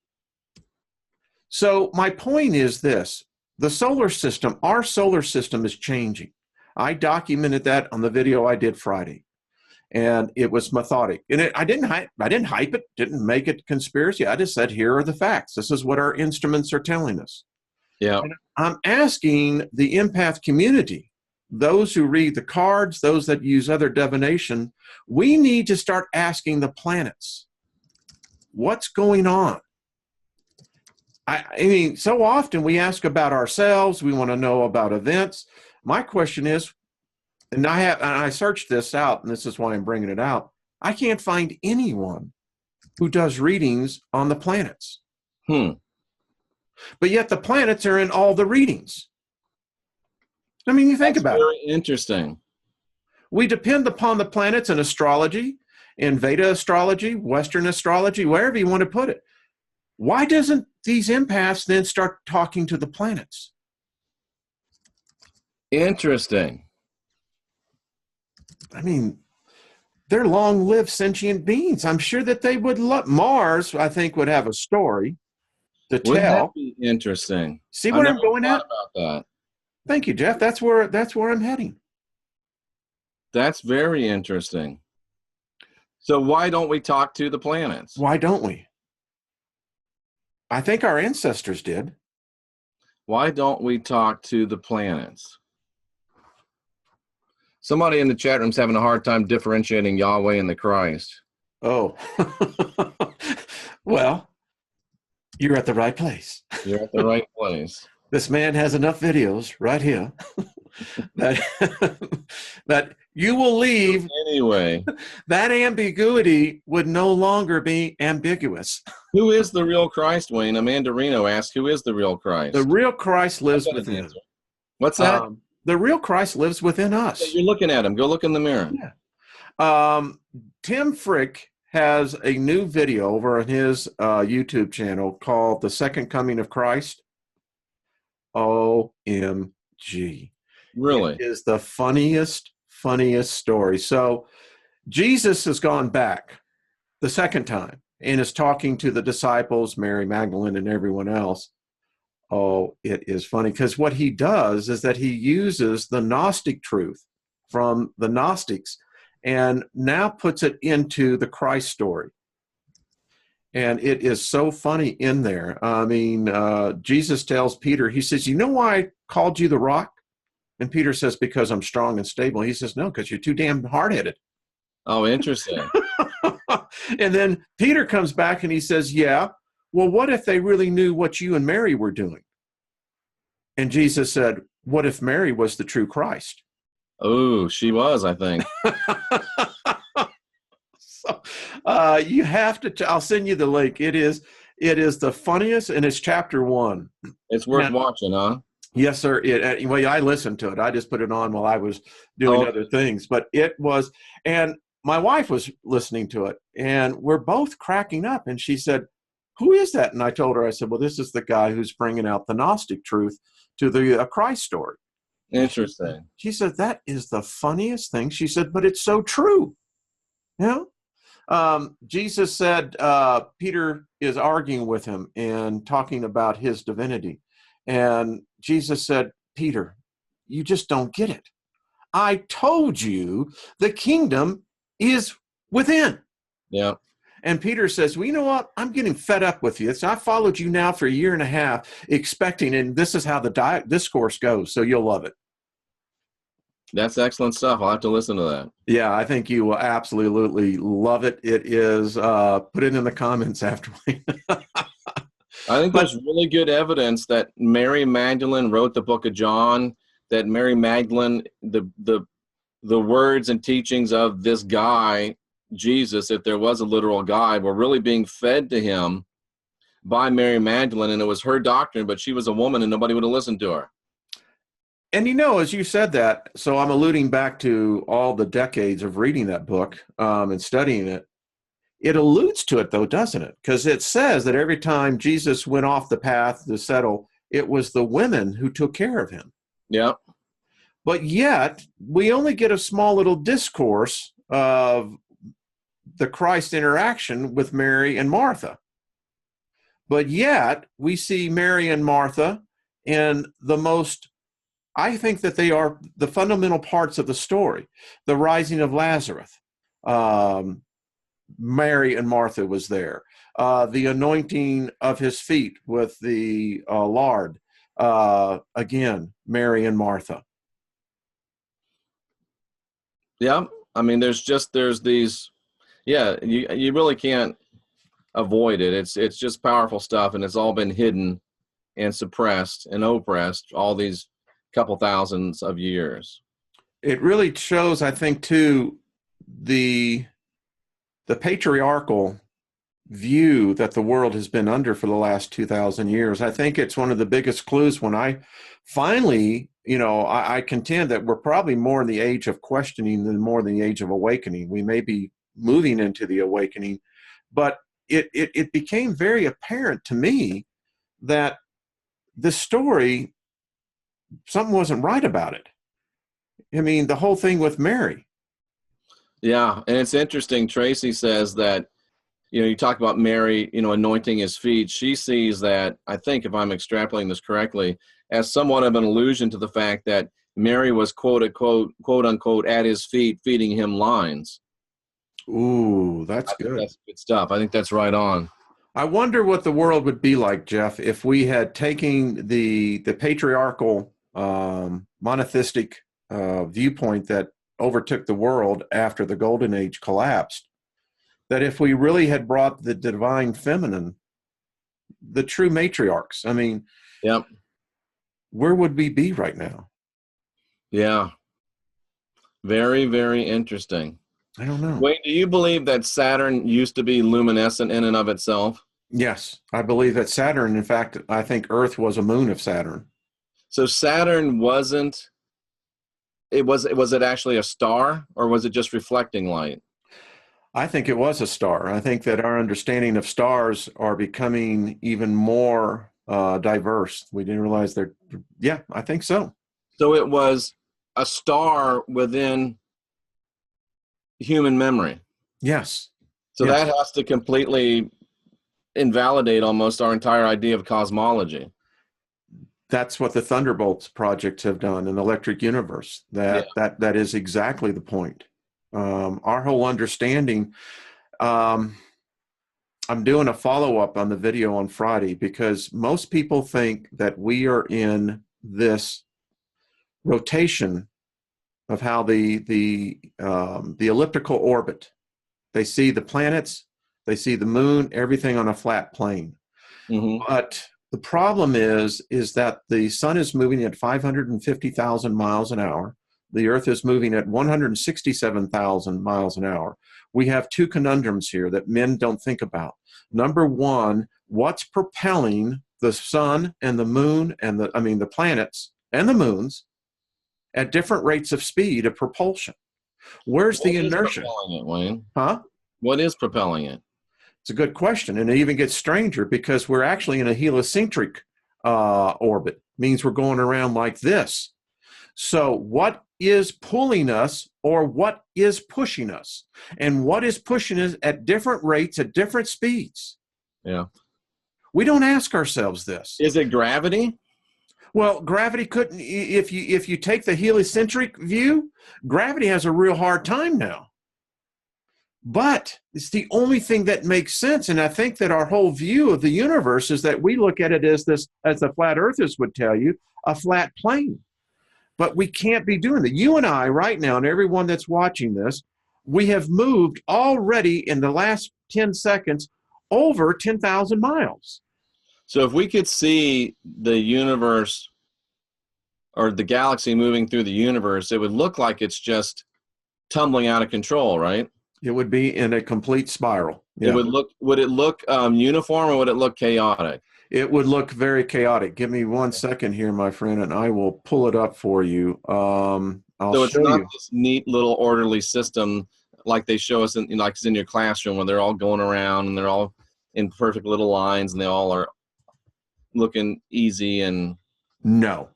So my point is this: the solar system, our solar system is changing. I documented that on the video I did Friday, and it was methodic. And I didn't hype it, didn't make it conspiracy. I just said, here are the facts. This is what our instruments are telling us. Yeah. And I'm asking the empath community, those who read the cards, those that use other divination, we need to start asking the planets, what's going on? I mean, so often we ask about ourselves. We want to know about events. My question is, and I searched this out, and this is why I'm bringing it out. I can't find anyone who does readings on the planets. But yet the planets are in all the readings. I mean, you think about it. Very interesting. We depend upon the planets in astrology, in Veda astrology, Western astrology, wherever you want to put it. Why doesn't these empaths then start talking to the planets? Interesting. I mean, they're long-lived sentient beings. I'm sure that they would love Mars. I think would have a story to Wouldn't tell. that be interesting? See where I'm going at? About that. Thank you, Jeff. That's where I'm heading. That's very interesting. So why don't we talk to the planets? Why don't we? I think our ancestors did. Why don't we talk to the planets? Somebody in the chat room's having a hard time differentiating Yahweh and the Christ. Oh. Well, you're at the right place. You're at the right place. This man has enough videos right here that you will leave. Anyway, that ambiguity would no longer be ambiguous. Who is the real Christ, Wayne? Amanda Reno asked, who is the real Christ? The real Christ lives within us. What's that? The real Christ lives within us. Yeah, you're looking at him. Go look in the mirror. Yeah. Tim Frick has a new video over on his YouTube channel called The Second Coming of Christ. OMG. Really? It is the funniest story. So Jesus has gone back the second time and is talking to the disciples, Mary Magdalene and everyone else. Oh, it is funny because what he does is that he uses the Gnostic truth from the Gnostics and now puts it into the Christ story. And it is so funny in there. I mean, Jesus tells Peter, he says, you know why I called you the rock? And Peter says, because I'm strong and stable. He says, no, because you're too damn hard-headed. Oh, interesting. And then Peter comes back and he says, yeah, well, what if they really knew what you and Mary were doing? And Jesus said, what if Mary was the true Christ? Oh, she was, I think. So you have to, I'll send you the link. It is the funniest, and it's chapter 1. It's worth watching, huh? Yes, sir. Well, I listened to it. I just put it on while I was doing other things. But it was, and my wife was listening to it, and we're both cracking up. And she said, who is that? And I told her, I said, well, this is the guy who's bringing out the Gnostic truth to the Christ story. Interesting. She said, that is the funniest thing. She said, but it's so true. You know? Jesus said, Peter is arguing with him and talking about his divinity. And Jesus said, Peter, you just don't get it. I told you the kingdom is within. Yeah. And Peter says, well, you know what? I'm getting fed up with you. So I followed you now for a year and a half, expecting, and this is how the discourse goes, so you'll love it. That's excellent stuff. I'll have to listen to that. Yeah, I think you will absolutely love it. It is, put it in the comments after. I think there's really good evidence that Mary Magdalene wrote the book of John, that Mary Magdalene, the words and teachings of this guy, Jesus, if there was a literal guy, were really being fed to him by Mary Magdalene, and it was her doctrine, but she was a woman and nobody would have listened to her. And as you said that, so I'm alluding back to all the decades of reading that book and studying it. It alludes to it, though, doesn't it? Because it says that every time Jesus went off the path to settle, it was the women who took care of him. Yeah. But yet, we only get a small little discourse of the Christ interaction with Mary and Martha. But yet, we see Mary and Martha in the most, I think that they are the fundamental parts of the story. The rising of Lazarus. Mary and Martha was there. The anointing of his feet with the lard. Again, Mary and Martha. Yeah. I mean, there's these, yeah, you really can't avoid it. It's just powerful stuff, and it's all been hidden and suppressed and oppressed all these couple thousands of years. It really shows, I think, too, the patriarchal view that the world has been under for the last 2,000 years. I think it's one of the biggest clues when I finally, I contend that we're probably more in the age of questioning than more in the age of awakening. We may be moving into the awakening, but it became very apparent to me that the story, something wasn't right about it. I mean, the whole thing with Mary. Yeah, and it's interesting. Tracy says that, you talk about Mary, anointing his feet. She sees that, I think, if I'm extrapolating this correctly, as somewhat of an allusion to the fact that Mary was, quote unquote, at his feet, feeding him lines. Ooh, that's good. That's good stuff. I think that's right on. I wonder what the world would be like, Jeff, if we had taken the patriarchal, monotheistic viewpoint that overtook the world after the Golden Age collapsed, that if we really had brought the divine feminine, the true matriarchs, I mean, yep, where would we be right now? Yeah. Very, very interesting. I don't know. Wait, do you believe that Saturn used to be luminescent in and of itself? Yes, I believe that Saturn, in fact, I think Earth was a moon of Saturn. So Saturn wasn't, was it actually a star, or was it just reflecting light? I think it was a star. I think that our understanding of stars are becoming even more diverse. We didn't realize they're, yeah, I think so. So it was a star within human memory. Yes. So yes. That has to completely invalidate almost our entire idea of cosmology. That's what the Thunderbolts projects have done in the electric universe. That is exactly the point. Our whole understanding. I'm doing a follow-up on the video on Friday because most people think that we are in this rotation of how the elliptical orbit. They see the planets, they see the moon, everything on a flat plane. Mm-hmm. But the problem is that the sun is moving at 550,000 miles an hour. The Earth is moving at 167,000 miles an hour. We have two conundrums here that men don't think about. Number one, what's propelling the sun and the moon and the planets and the moons at different rates of speed of propulsion? Where's the inertia? What is propelling it, Wayne? Huh? What is propelling it? It's a good question, and it even gets stranger because we're actually in a heliocentric orbit. Means we're going around like this. So what is pulling us or what is pushing us? And what is pushing us at different rates at different speeds? Yeah. We don't ask ourselves this. Is it gravity? Well, gravity couldn't, if you take the heliocentric view, gravity has a real hard time now. But it's the only thing that makes sense. And I think that our whole view of the universe is that we look at it as this, as the flat earthers would tell you, a flat plane. But we can't be doing that. You and I right now, and everyone that's watching this, we have moved already in the last 10 seconds over 10,000 miles. So if we could see the universe or the galaxy moving through the universe, it would look like it's just tumbling out of control, right? It would be in a complete spiral. Yeah. Would it look uniform or would it look chaotic? It would look very chaotic. Give me 1 second here, my friend, and I will pull it up for you. So it's not this neat little orderly system like they show us like it's in your classroom where they're all going around and they're all in perfect little lines and they all are looking easy and... No.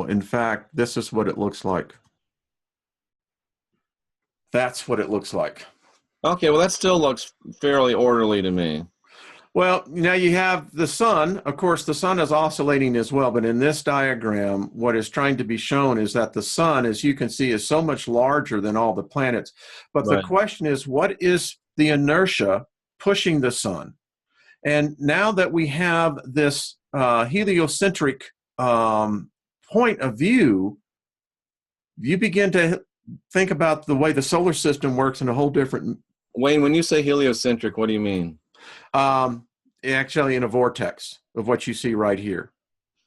In fact, this is what it looks like. That's what it looks like. Okay, well, that still looks fairly orderly to me. Well, now you have the sun. Of course, the sun is oscillating as well, but in this diagram, what is trying to be shown is that the sun, as you can see, is so much larger than all the planets. But Right. The question is, what is the inertia pushing the sun? And now that we have this heliocentric point of view, you begin to think about the way the solar system works in a whole different... Wayne, when you say heliocentric, what do you mean? Actually in a vortex of what you see right here.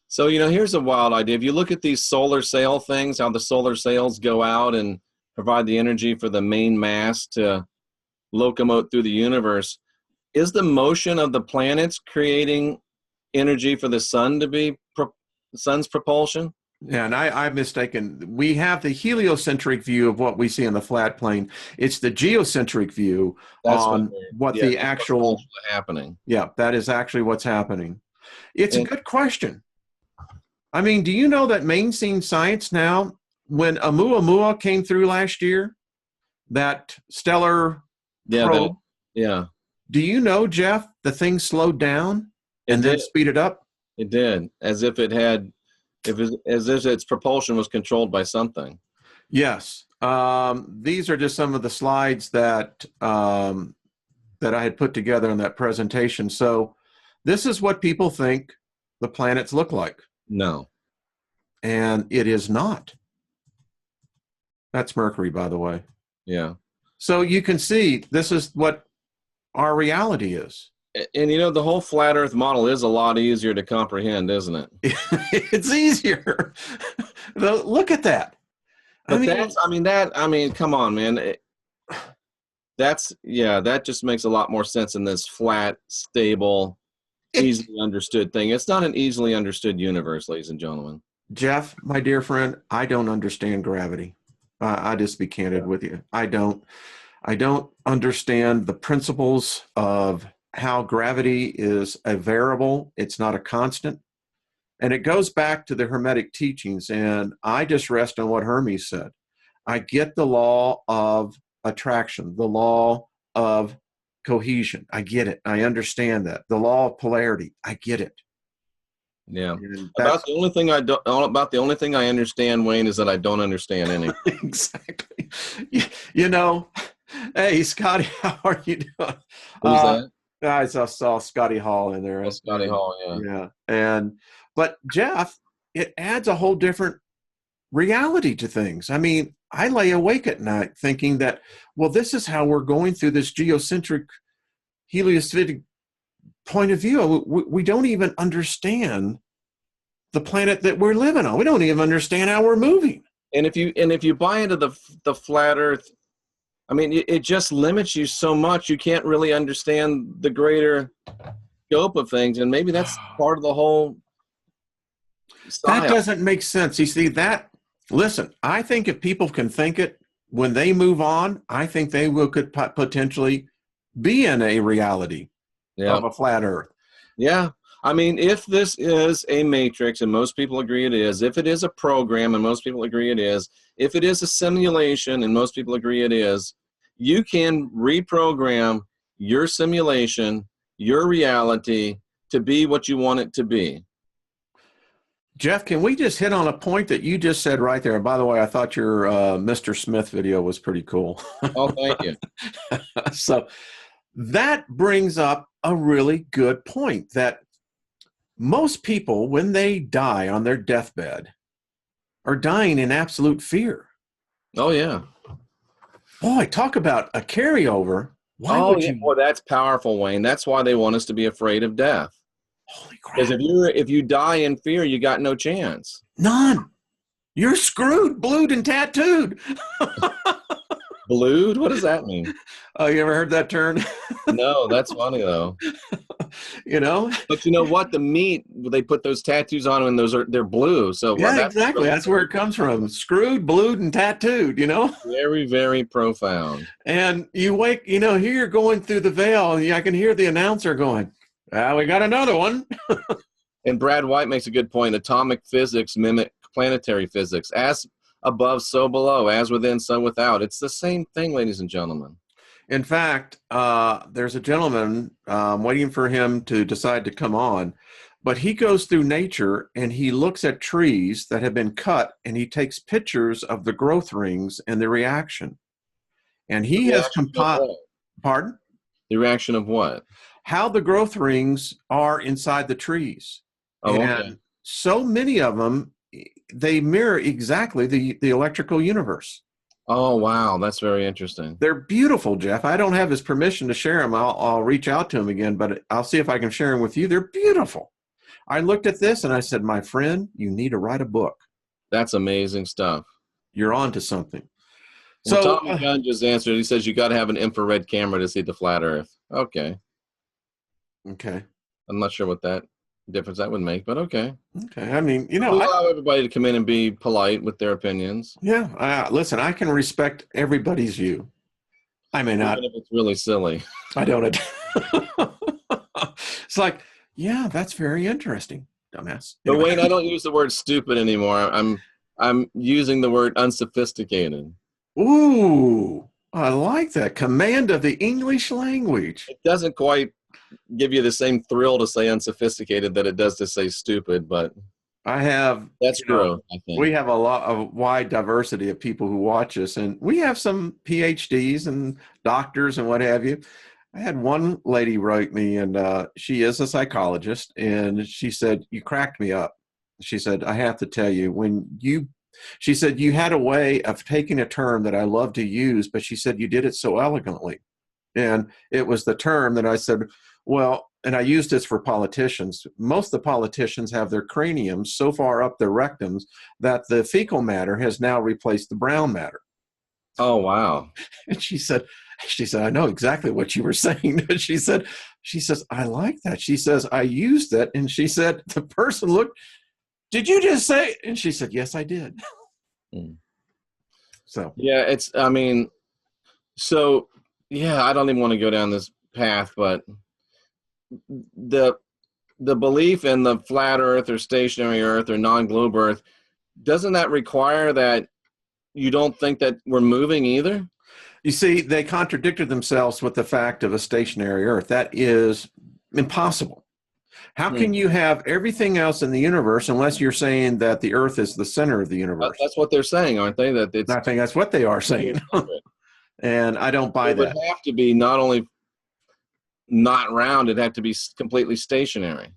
So, here's a wild idea. If you look at these solar sail things, how the solar sails go out and provide the energy for the main mass to locomote through the universe, is the motion of the planets creating energy for the sun to be sun's propulsion? Yeah, and I've mistaken. We have the heliocentric view of what we see on the flat plane. It's the geocentric view on what the actual happening. Yeah, that is actually what's happening. It's a good question. I mean, do you know that mainstream science now, when Oumuamua came through last year, that stellar probe, do you know, Jeff, the thing slowed down and then speeded up? It did, as if it had... as if its propulsion was controlled by something. Yes. These are just some of the slides that that I had put together in that presentation. So this is what people think the planets look like. No. And it is not. That's Mercury, by the way. Yeah. So you can see this is what our reality is. And the whole flat Earth model is a lot easier to comprehend, isn't it? It's easier. Look at that. But come on, man. That just makes a lot more sense in this flat, stable, easily understood thing. It's not an easily understood universe, ladies and gentlemen. Jeff, my dear friend, I don't understand gravity. I just be candid with you. I don't understand the principles of how gravity is a variable. It's not a constant. And it goes back to the Hermetic teachings. And I just rest on what Hermes said. I get the law of attraction, the law of cohesion. I get it. I understand that. The law of polarity. I get it. Yeah. And About that's the only thing I don't about the only thing I understand, Wayne, is that I don't understand anything. exactly. You know, hey, Scotty, how are you doing? Who's that? I saw Scotty Hall in there. Oh, Scotty Hall, yeah. Yeah. But Jeff, it adds a whole different reality to things. I mean, I lay awake at night thinking that, well, this is how we're going through this geocentric heliocentric point of view. We don't even understand the planet that we're living on. We don't even understand how we're moving. And if you buy into the flat Earth, I mean, it just limits you so much. You can't really understand the greater scope of things, and maybe that's part of the whole. That doesn't make sense. You see that? Listen, I think if people can think it when they move on, I think they could potentially be in a reality of a flat Earth. Yeah. I mean, if this is a matrix, and most people agree it is, if it is a program, and most people agree it is, if it is a simulation, and most people agree it is, you can reprogram your simulation, your reality, to be what you want it to be. Jeff, can we just hit on a point that you just said right there? And by the way, I thought your Mr. Smith video was pretty cool. Oh, thank you. So that brings up a really good point that most people, when they die on their deathbed, are dying in absolute fear. Oh, yeah. Boy, talk about a carryover. Why Oh, would yeah. you? Boy, that's powerful, Wayne. That's why they want us to be afraid of death. Holy Because crap. if you die in fear, you got no chance. None. You're screwed, blued, and tattooed. Blued? What does that mean? Oh, you ever heard that term? No, that's funny though. You know? But you know what? The meat, they put those tattoos on them, and they're blue. So Yeah, that's exactly. really, That's where it comes from. Screwed, blued, and tattooed, you know? very, very profound. And you wake, you know, here you're going through the veil, and I can hear the announcer going, we got another one. And Brad White makes a good point. Atomic physics mimic planetary physics. As above, so below. As within, so without. It's the same thing, ladies and gentlemen. In fact, there's a gentleman waiting for him to decide to come on, but he goes through nature and he looks at trees that have been cut and he takes pictures of the growth rings and the reaction. And he has compiled, pardon? The reaction of what? How the growth rings are inside the trees. Oh, and okay. So many of them, they mirror exactly the electrical universe. Oh, wow. That's very interesting. They're beautiful, Jeff. I don't have his permission to share them. I'll reach out to him again, but I'll see if I can share them with you. They're beautiful. I looked at this and I said, my friend, you need to write a book. That's amazing stuff. You're on to something. Well, So Tommy Gunn just answered. He says you got to have an infrared camera to see the flat Earth. Okay. Okay. I'm not sure what that difference that would make, but okay. Okay. I mean, you know, we allow everybody to come in and be polite with their opinions. Yeah. Listen, I can respect everybody's view. I may not. Even if it's really silly. I don't. It's like, yeah, that's very interesting, dumbass. But Wayne, I don't use the word stupid anymore. I'm using the word unsophisticated. Ooh, I like that. Command of the English language. It doesn't quite give you the same thrill to say unsophisticated that it does to say stupid, but that's growth, I think. We have a lot of wide diversity of people who watch us, and we have some PhDs and doctors and what have you. I had one lady write me, and she is a psychologist, and she said, you cracked me up. She said, I have to tell you, she said, you had a way of taking a term that I love to use, but she said, you did it so elegantly. And it was the term that I said, well, and I used this for politicians. Most of the politicians have their craniums so far up their rectums that the fecal matter has now replaced the brown matter. Oh, wow. And she said, I know exactly what you were saying. she says, I like that. She says, I used it. And she said, the person looked, did you just say it? And she said, yes, I did. So, yeah, I don't even want to go down this path, but the belief in the flat Earth or stationary Earth or non-globe Earth, doesn't that require that you don't think that we're moving either? You see, they contradicted themselves with the fact of a stationary Earth. That is impossible. How can you have everything else in the universe unless you're saying that the Earth is the center of the universe? That's what they're saying, aren't they? That it's I think that's what they are saying. And I don't buy it would that. have to be not only not round, it'd have to be completely stationary.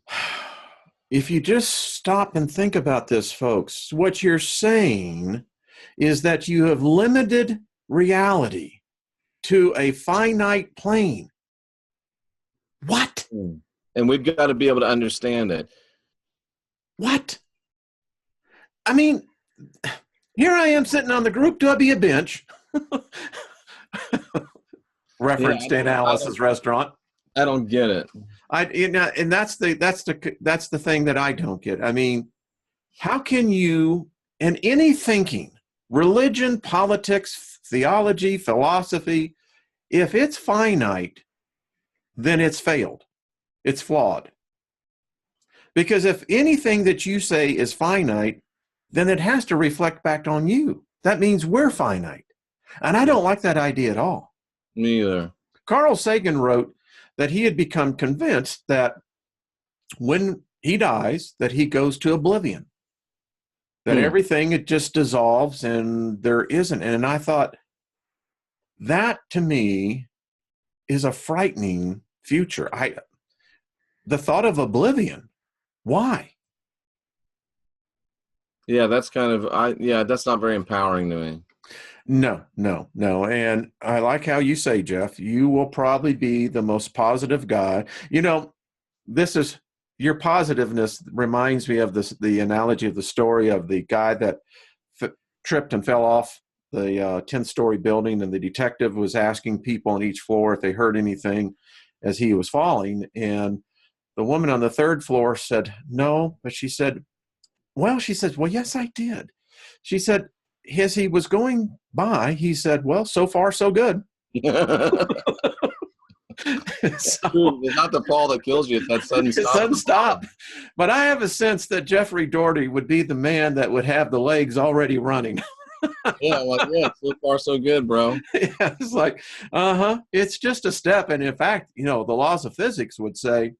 If you just stop and think about this, folks, what you're saying is that you have limited reality to a finite plane. What? And we've got to be able to understand it. What? I mean, here I am sitting on the Group W bench. Reference to Alice's restaurant. I don't get it. And that's the thing that I don't get. I mean, how can you, in any thinking, religion, politics, theology, philosophy, if it's finite, then it's failed. It's flawed. Because if anything that you say is finite, then it has to reflect back on you. That means we're finite. And I don't like that idea at all. Me either. Carl Sagan wrote that he had become convinced that when he dies, that he goes to oblivion. That everything, it just dissolves and there isn't. And I thought, that to me is a frightening future. The thought of oblivion, why? Yeah, that's kind of, that's not very empowering to me. No. And I like how you say, Jeff, you will probably be the most positive guy. You know, your positiveness reminds me of the analogy of the story of the guy that tripped and fell off the 10-story building, and the detective was asking people on each floor if they heard anything as he was falling. And the woman on the third floor said, no, but she said, well, yes, I did. She said, as he was going by, he said, well, so far, so good. It's not the fall that kills you, it's that sudden stop. Sudden stop. But I have a sense that Jeffrey Doherty would be the man that would have the legs already running. So far, so good, bro. Yeah, it's like, it's just a step. And in fact, the laws of physics would say,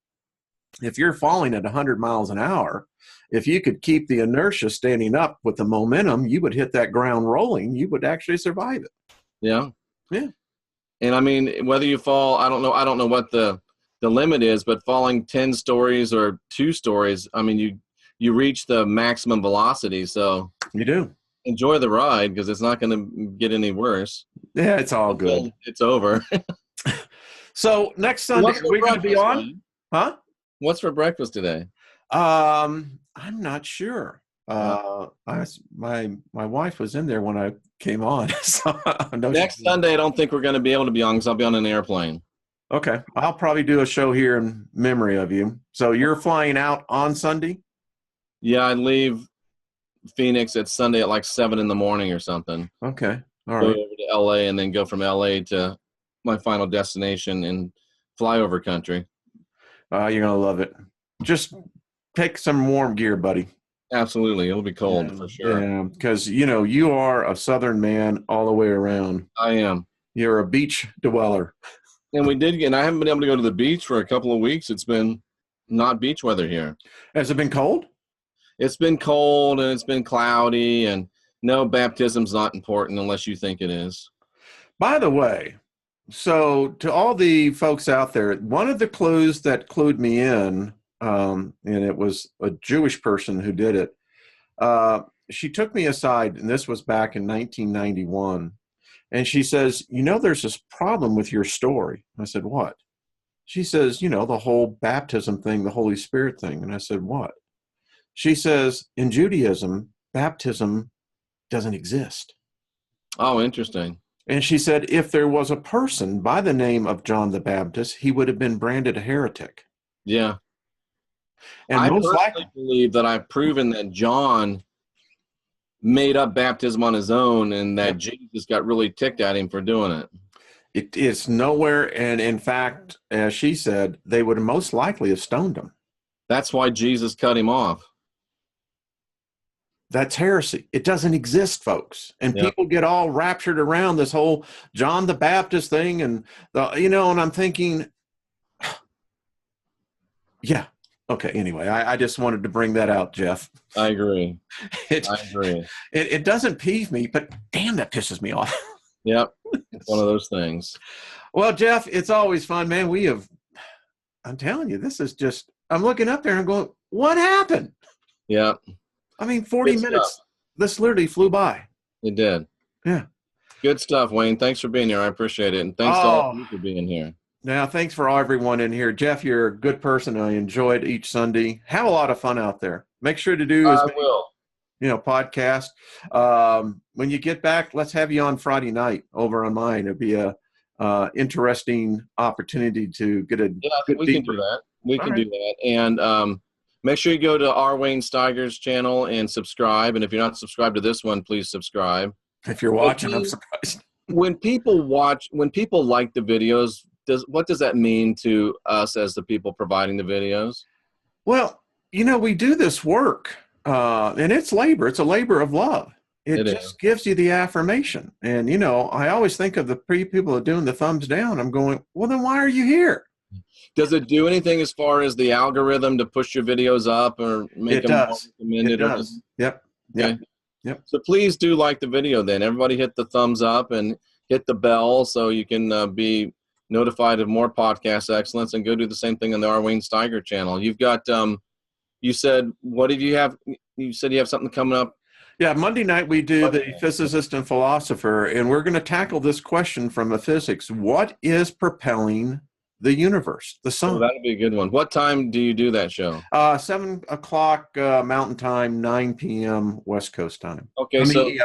if you're falling at 100 miles an hour, if you could keep the inertia standing up with the momentum, you would hit that ground rolling. You would actually survive it. Yeah. Yeah. And I mean, whether you fall, I don't know what the limit is, but falling 10 stories or 2 stories, I mean, you reach the maximum velocity. So you do enjoy the ride, because it's not going to get any worse. Yeah, it's all good. It's over. So next Sunday, are we going to be on? Man? Huh? What's for breakfast today? I'm not sure. My wife was in there when I came on. So next Sunday, I don't think we're going to be able to be on, because I'll be on an airplane. Okay. I'll probably do a show here in memory of you. So you're flying out on Sunday? Yeah, I leave Phoenix at Sunday at like 7 in the morning or something. Okay. All right. Go over to LA and then go from LA to my final destination in flyover country. You're going to love it. Just take some warm gear, buddy. Absolutely. It'll be cold for sure. Yeah, because, you are a Southern man all the way around. I am. You're a beach dweller. And I haven't been able to go to the beach for a couple of weeks. It's been not beach weather here. Has it been cold? It's been cold and it's been cloudy, and no, baptism's not important unless you think it is. By the way, so to all the folks out there, one of the clues that clued me in, and it was a Jewish person who did it, she took me aside, and this was back in 1991, and she says, there's this problem with your story. I said, what? She says, the whole baptism thing, the Holy Spirit thing. And I said, what? She says, in Judaism, baptism doesn't exist. Oh, interesting. And she said, if there was a person by the name of John the Baptist, he would have been branded a heretic. Yeah. And I most likely believe that I've proven that John made up baptism on his own, and that Jesus got really ticked at him for doing it. It's nowhere. And in fact, as she said, they would most likely have stoned him. That's why Jesus cut him off. That's heresy. It doesn't exist, folks. And people get all raptured around this whole John the Baptist thing. And, and I'm thinking, yeah, Okay. Anyway, I just wanted to bring that out, Jeff. I agree. It, I agree. it doesn't peeve me, but damn, that pisses me off. Yep. It's one of those things. Well, Jeff, it's always fun, man. I'm telling you, this is just, I'm looking up there and I'm going, what happened? Yeah. I mean, 40 Good minutes. stuff. This literally flew by. It did. Yeah. Good stuff, Wayne. Thanks for being here. I appreciate it. And thanks to all of you for being here. Now, thanks for everyone in here. Jeff, you're a good person. I enjoyed each Sunday. Have a lot of fun out there. Make sure to do as many, podcasts. When you get back, let's have you on Friday night over on mine. It'll be a interesting opportunity to get a good we can do that. We can do that. And make sure you go to R. Wayne Steiger's channel and subscribe. And if you're not subscribed to this one, please subscribe. If you're watching, I'm surprised. When people like the videos, what does that mean to us as the people providing the videos? Well, we do this work, and it's labor. It's a labor of love. It just gives you the affirmation. And, I always think of the people that are doing the thumbs down. I'm going, well, then why are you here? Does it do anything as far as the algorithm to push your videos up or make them more recommended? It does. Yep. Okay. Yep. So please do like the video then. Everybody hit the thumbs up and hit the bell so you can be notified of more podcast excellence, and go do the same thing on the R. Wayne Steiger channel. You've got, you said, what did you have? You said you have something coming up. Yeah, Monday night we do the physicist and philosopher, and we're going to tackle this question from a physics. What is propelling the universe, the sun? Oh, that'll be a good one. What time do you do that show? 7 o'clock Mountain Time, 9 p.m. West Coast time. Okay,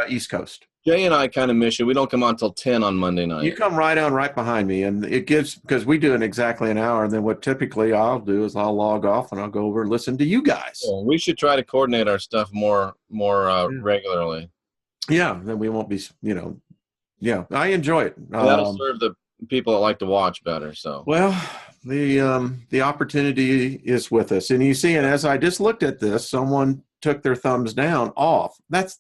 East Coast. Jay and I kind of miss you. We don't come on until 10 on Monday night. You come right behind me, and it gives, because we do it exactly an hour, and then what typically I'll do is I'll log off and I'll go over and listen to you guys. Yeah, we should try to coordinate our stuff more regularly. Yeah, then we won't be, I enjoy it. That'll serve the people that like to watch better. So well, the opportunity is with us, and you see, and as I just looked at this, someone took their thumbs down off. That's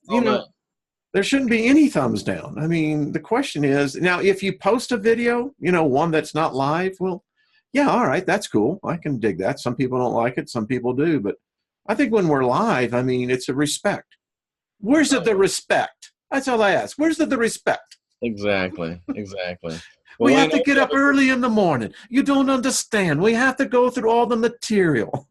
there shouldn't be any thumbs down. I mean, the question is, now, if you post a video, one that's not live, well, yeah, all right, that's cool. I can dig that. Some people don't like it. Some people do. But I think when we're live, I mean, it's a respect. Where's the respect? That's all I ask. Where's the respect? Exactly. Well, we have to get up early in the morning. You don't understand. We have to go through all the material.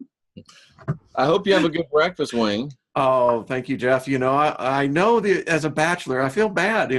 I hope you have a good breakfast, Wayne. Oh, thank you, Jeff. I know as a bachelor, I feel bad.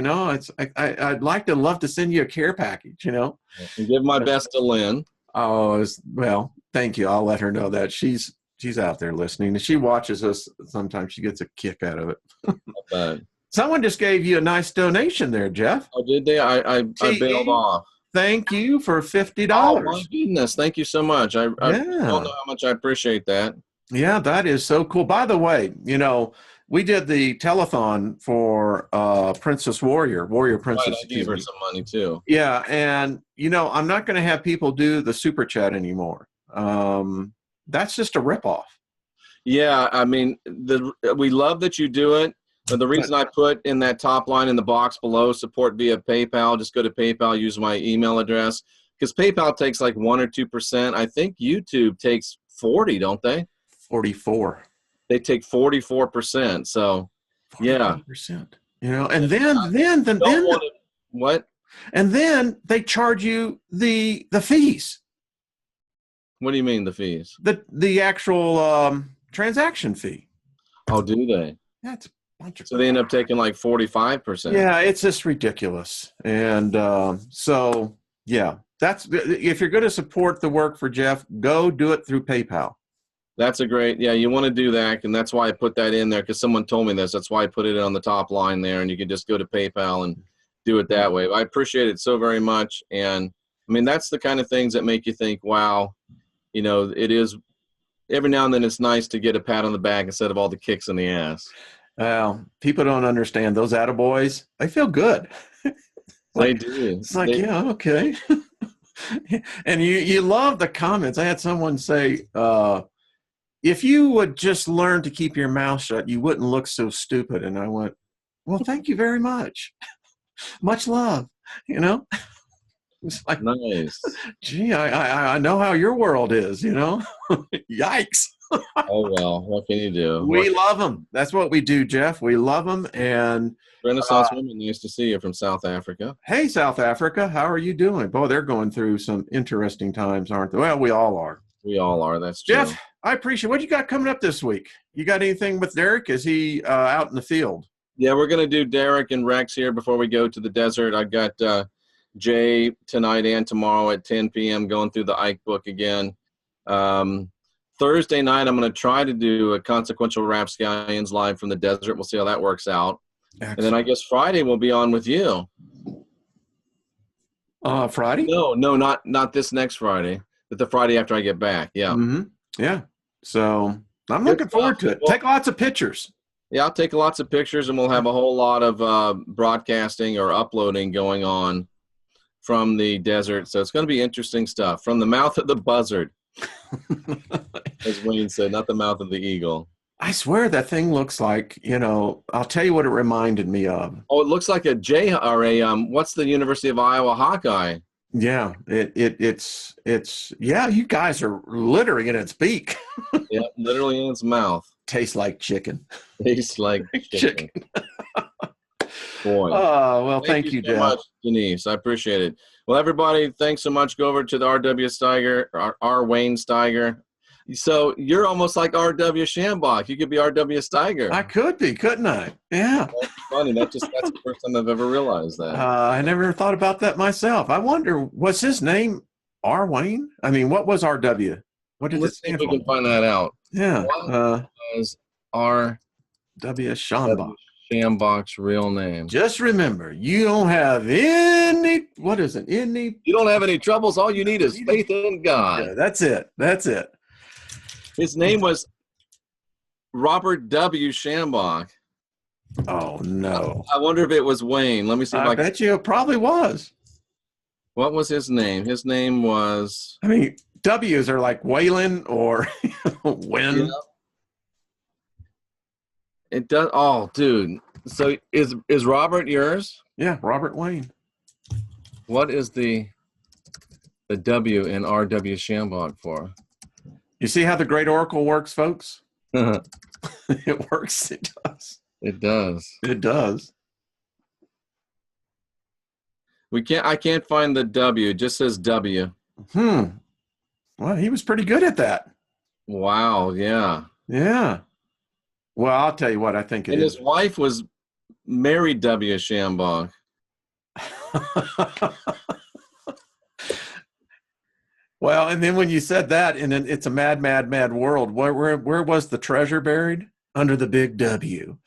I'd love to send you a care package. And give my best to Lynn. Oh, well, thank you. I'll let her know that she's out there listening, and she watches us. Sometimes she gets a kick out of it. Not bad. Someone just gave you a nice donation there, Jeff. Oh, did they? I bailed off. Thank you for $50. Oh, my goodness. Thank you so much. I don't know how much I appreciate that. Yeah, that is so cool. By the way, we did the telethon for Princess Warrior Princess. Right, I gave her some money too. Yeah, and I'm not going to have people do the super chat anymore. That's just a ripoff. Yeah, I mean, we love that you do it. But the reason I put in that top line in the box below, support via PayPal, just go to PayPal, use my email address, because PayPal takes like 1 or 2%. I think YouTube takes 40, don't they? 44. They take 44%. So, 44%. And then what? And then they charge you the fees. What do you mean the fees? The actual transaction fee. Oh, do they? That's a bunch of. So they end up taking like 45%. Yeah, it's just ridiculous. And so yeah, that's, if you're going to support the work for Jeff, go do it through PayPal. That's you want to do that, and that's why I put that in there, because someone told me this. That's why I put it on the top line there, and you can just go to PayPal and do it that way. I appreciate it so very much, and I mean, that's the kind of things that make you think, wow, it is, every now and then it's nice to get a pat on the back instead of all the kicks in the ass. Well, people don't understand those attaboys. They feel good. They do. It's like, yeah, okay. And you love the comments. I had someone say, if you would just learn to keep your mouth shut, you wouldn't look so stupid. And I went, well, thank you very much. Much love, It's like, Nice. gee, I know how your world is, you know? Yikes. Oh, well, what can you do? We love them. That's what we do, Jeff. We love them. And Renaissance woman, nice to see you from South Africa. hey, South Africa, how are you doing? Boy, they're going through some interesting times, aren't they? Well, we all are. We all are. That's true. Jeff, I appreciate what you got coming up this week. You got anything with Derek? Is he out in the field? Yeah, we're going to do Derek and Rex here before we go to the desert. I've got Jay tonight and tomorrow at 10 p.m. going through the Ike book again. Thursday night, I'm going to try to do a Consequential Rapscallions live from the desert. We'll see how that works out. Excellent. And then I guess Friday we'll be on with you. Friday? No, not this next Friday, but the Friday after I get back. Yeah. Mm-hmm. Yeah. So I'm looking forward to it. Well, take lots of pictures. Yeah, I'll take lots of pictures, and we'll have a whole lot of broadcasting or uploading going on from the desert. So it's going to be interesting stuff. From the mouth of the buzzard, as Wayne said, not the mouth of the eagle. I swear that thing looks like, I'll tell you what it reminded me of. Oh, it looks like a what's the University of Iowa Hawkeye? Yeah, it's yeah, you guys are littering in its beak. Yeah, literally in its mouth. Tastes like chicken. Tastes like chicken. Boy. Oh, well, thank you, so Jeff. much, Denise. I appreciate it. Well, everybody, thanks so much. Go over to the R.W. Steiger, R. Wayne Steiger. So you're almost like R.W. Shambach. You could be R.W. Steiger. I could be, couldn't I? Yeah. That's funny. That's the first time I've ever realized that. I never thought about that myself. I wonder, was his name R. Wayne? I mean, what was R.W.? What did Let's it stand see if we for? can find that out. Yeah. What was R.W. Shambach. Shambach's real name? Just remember, you don't have any, what is it? You don't have any troubles. All you need is faith in God. Yeah, that's it. That's it. His name was Robert W. Shambach. Oh, no. I wonder if it was Wayne. Let me see if I bet you it probably was. What was his name? His name was... I mean, W's are like Waylon or Win. Yeah. It does. Oh, dude. So is Robert yours? Yeah, Robert Wayne. What is the W in R.W. Shambach for? You see how the Great Oracle works, folks? It works. It does. It does. It does. I can't find the W. It just says W. Well, he was pretty good at that. Wow. Yeah. Yeah. Well, I'll tell you what I think it is. And his wife was Mary W. Shambach. Well, and then when you said that, and then it's a mad, mad, mad world. Where was the treasure buried? Under the big W.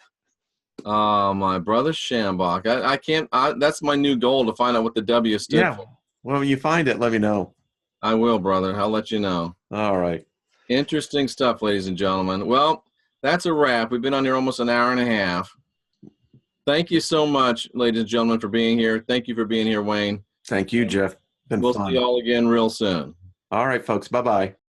Oh, my brother Shambach. I can't. That's my new goal, to find out what the W stood for. Well, when you find it, let me know. I will, brother. I'll let you know. All right. Interesting stuff, ladies and gentlemen. Well, that's a wrap. We've been on here almost an hour and a half. Thank you so much, ladies and gentlemen, for being here. Thank you for being here, Wayne. Thank you, Jeff. We'll see you all again real soon. All right, folks. Bye-bye.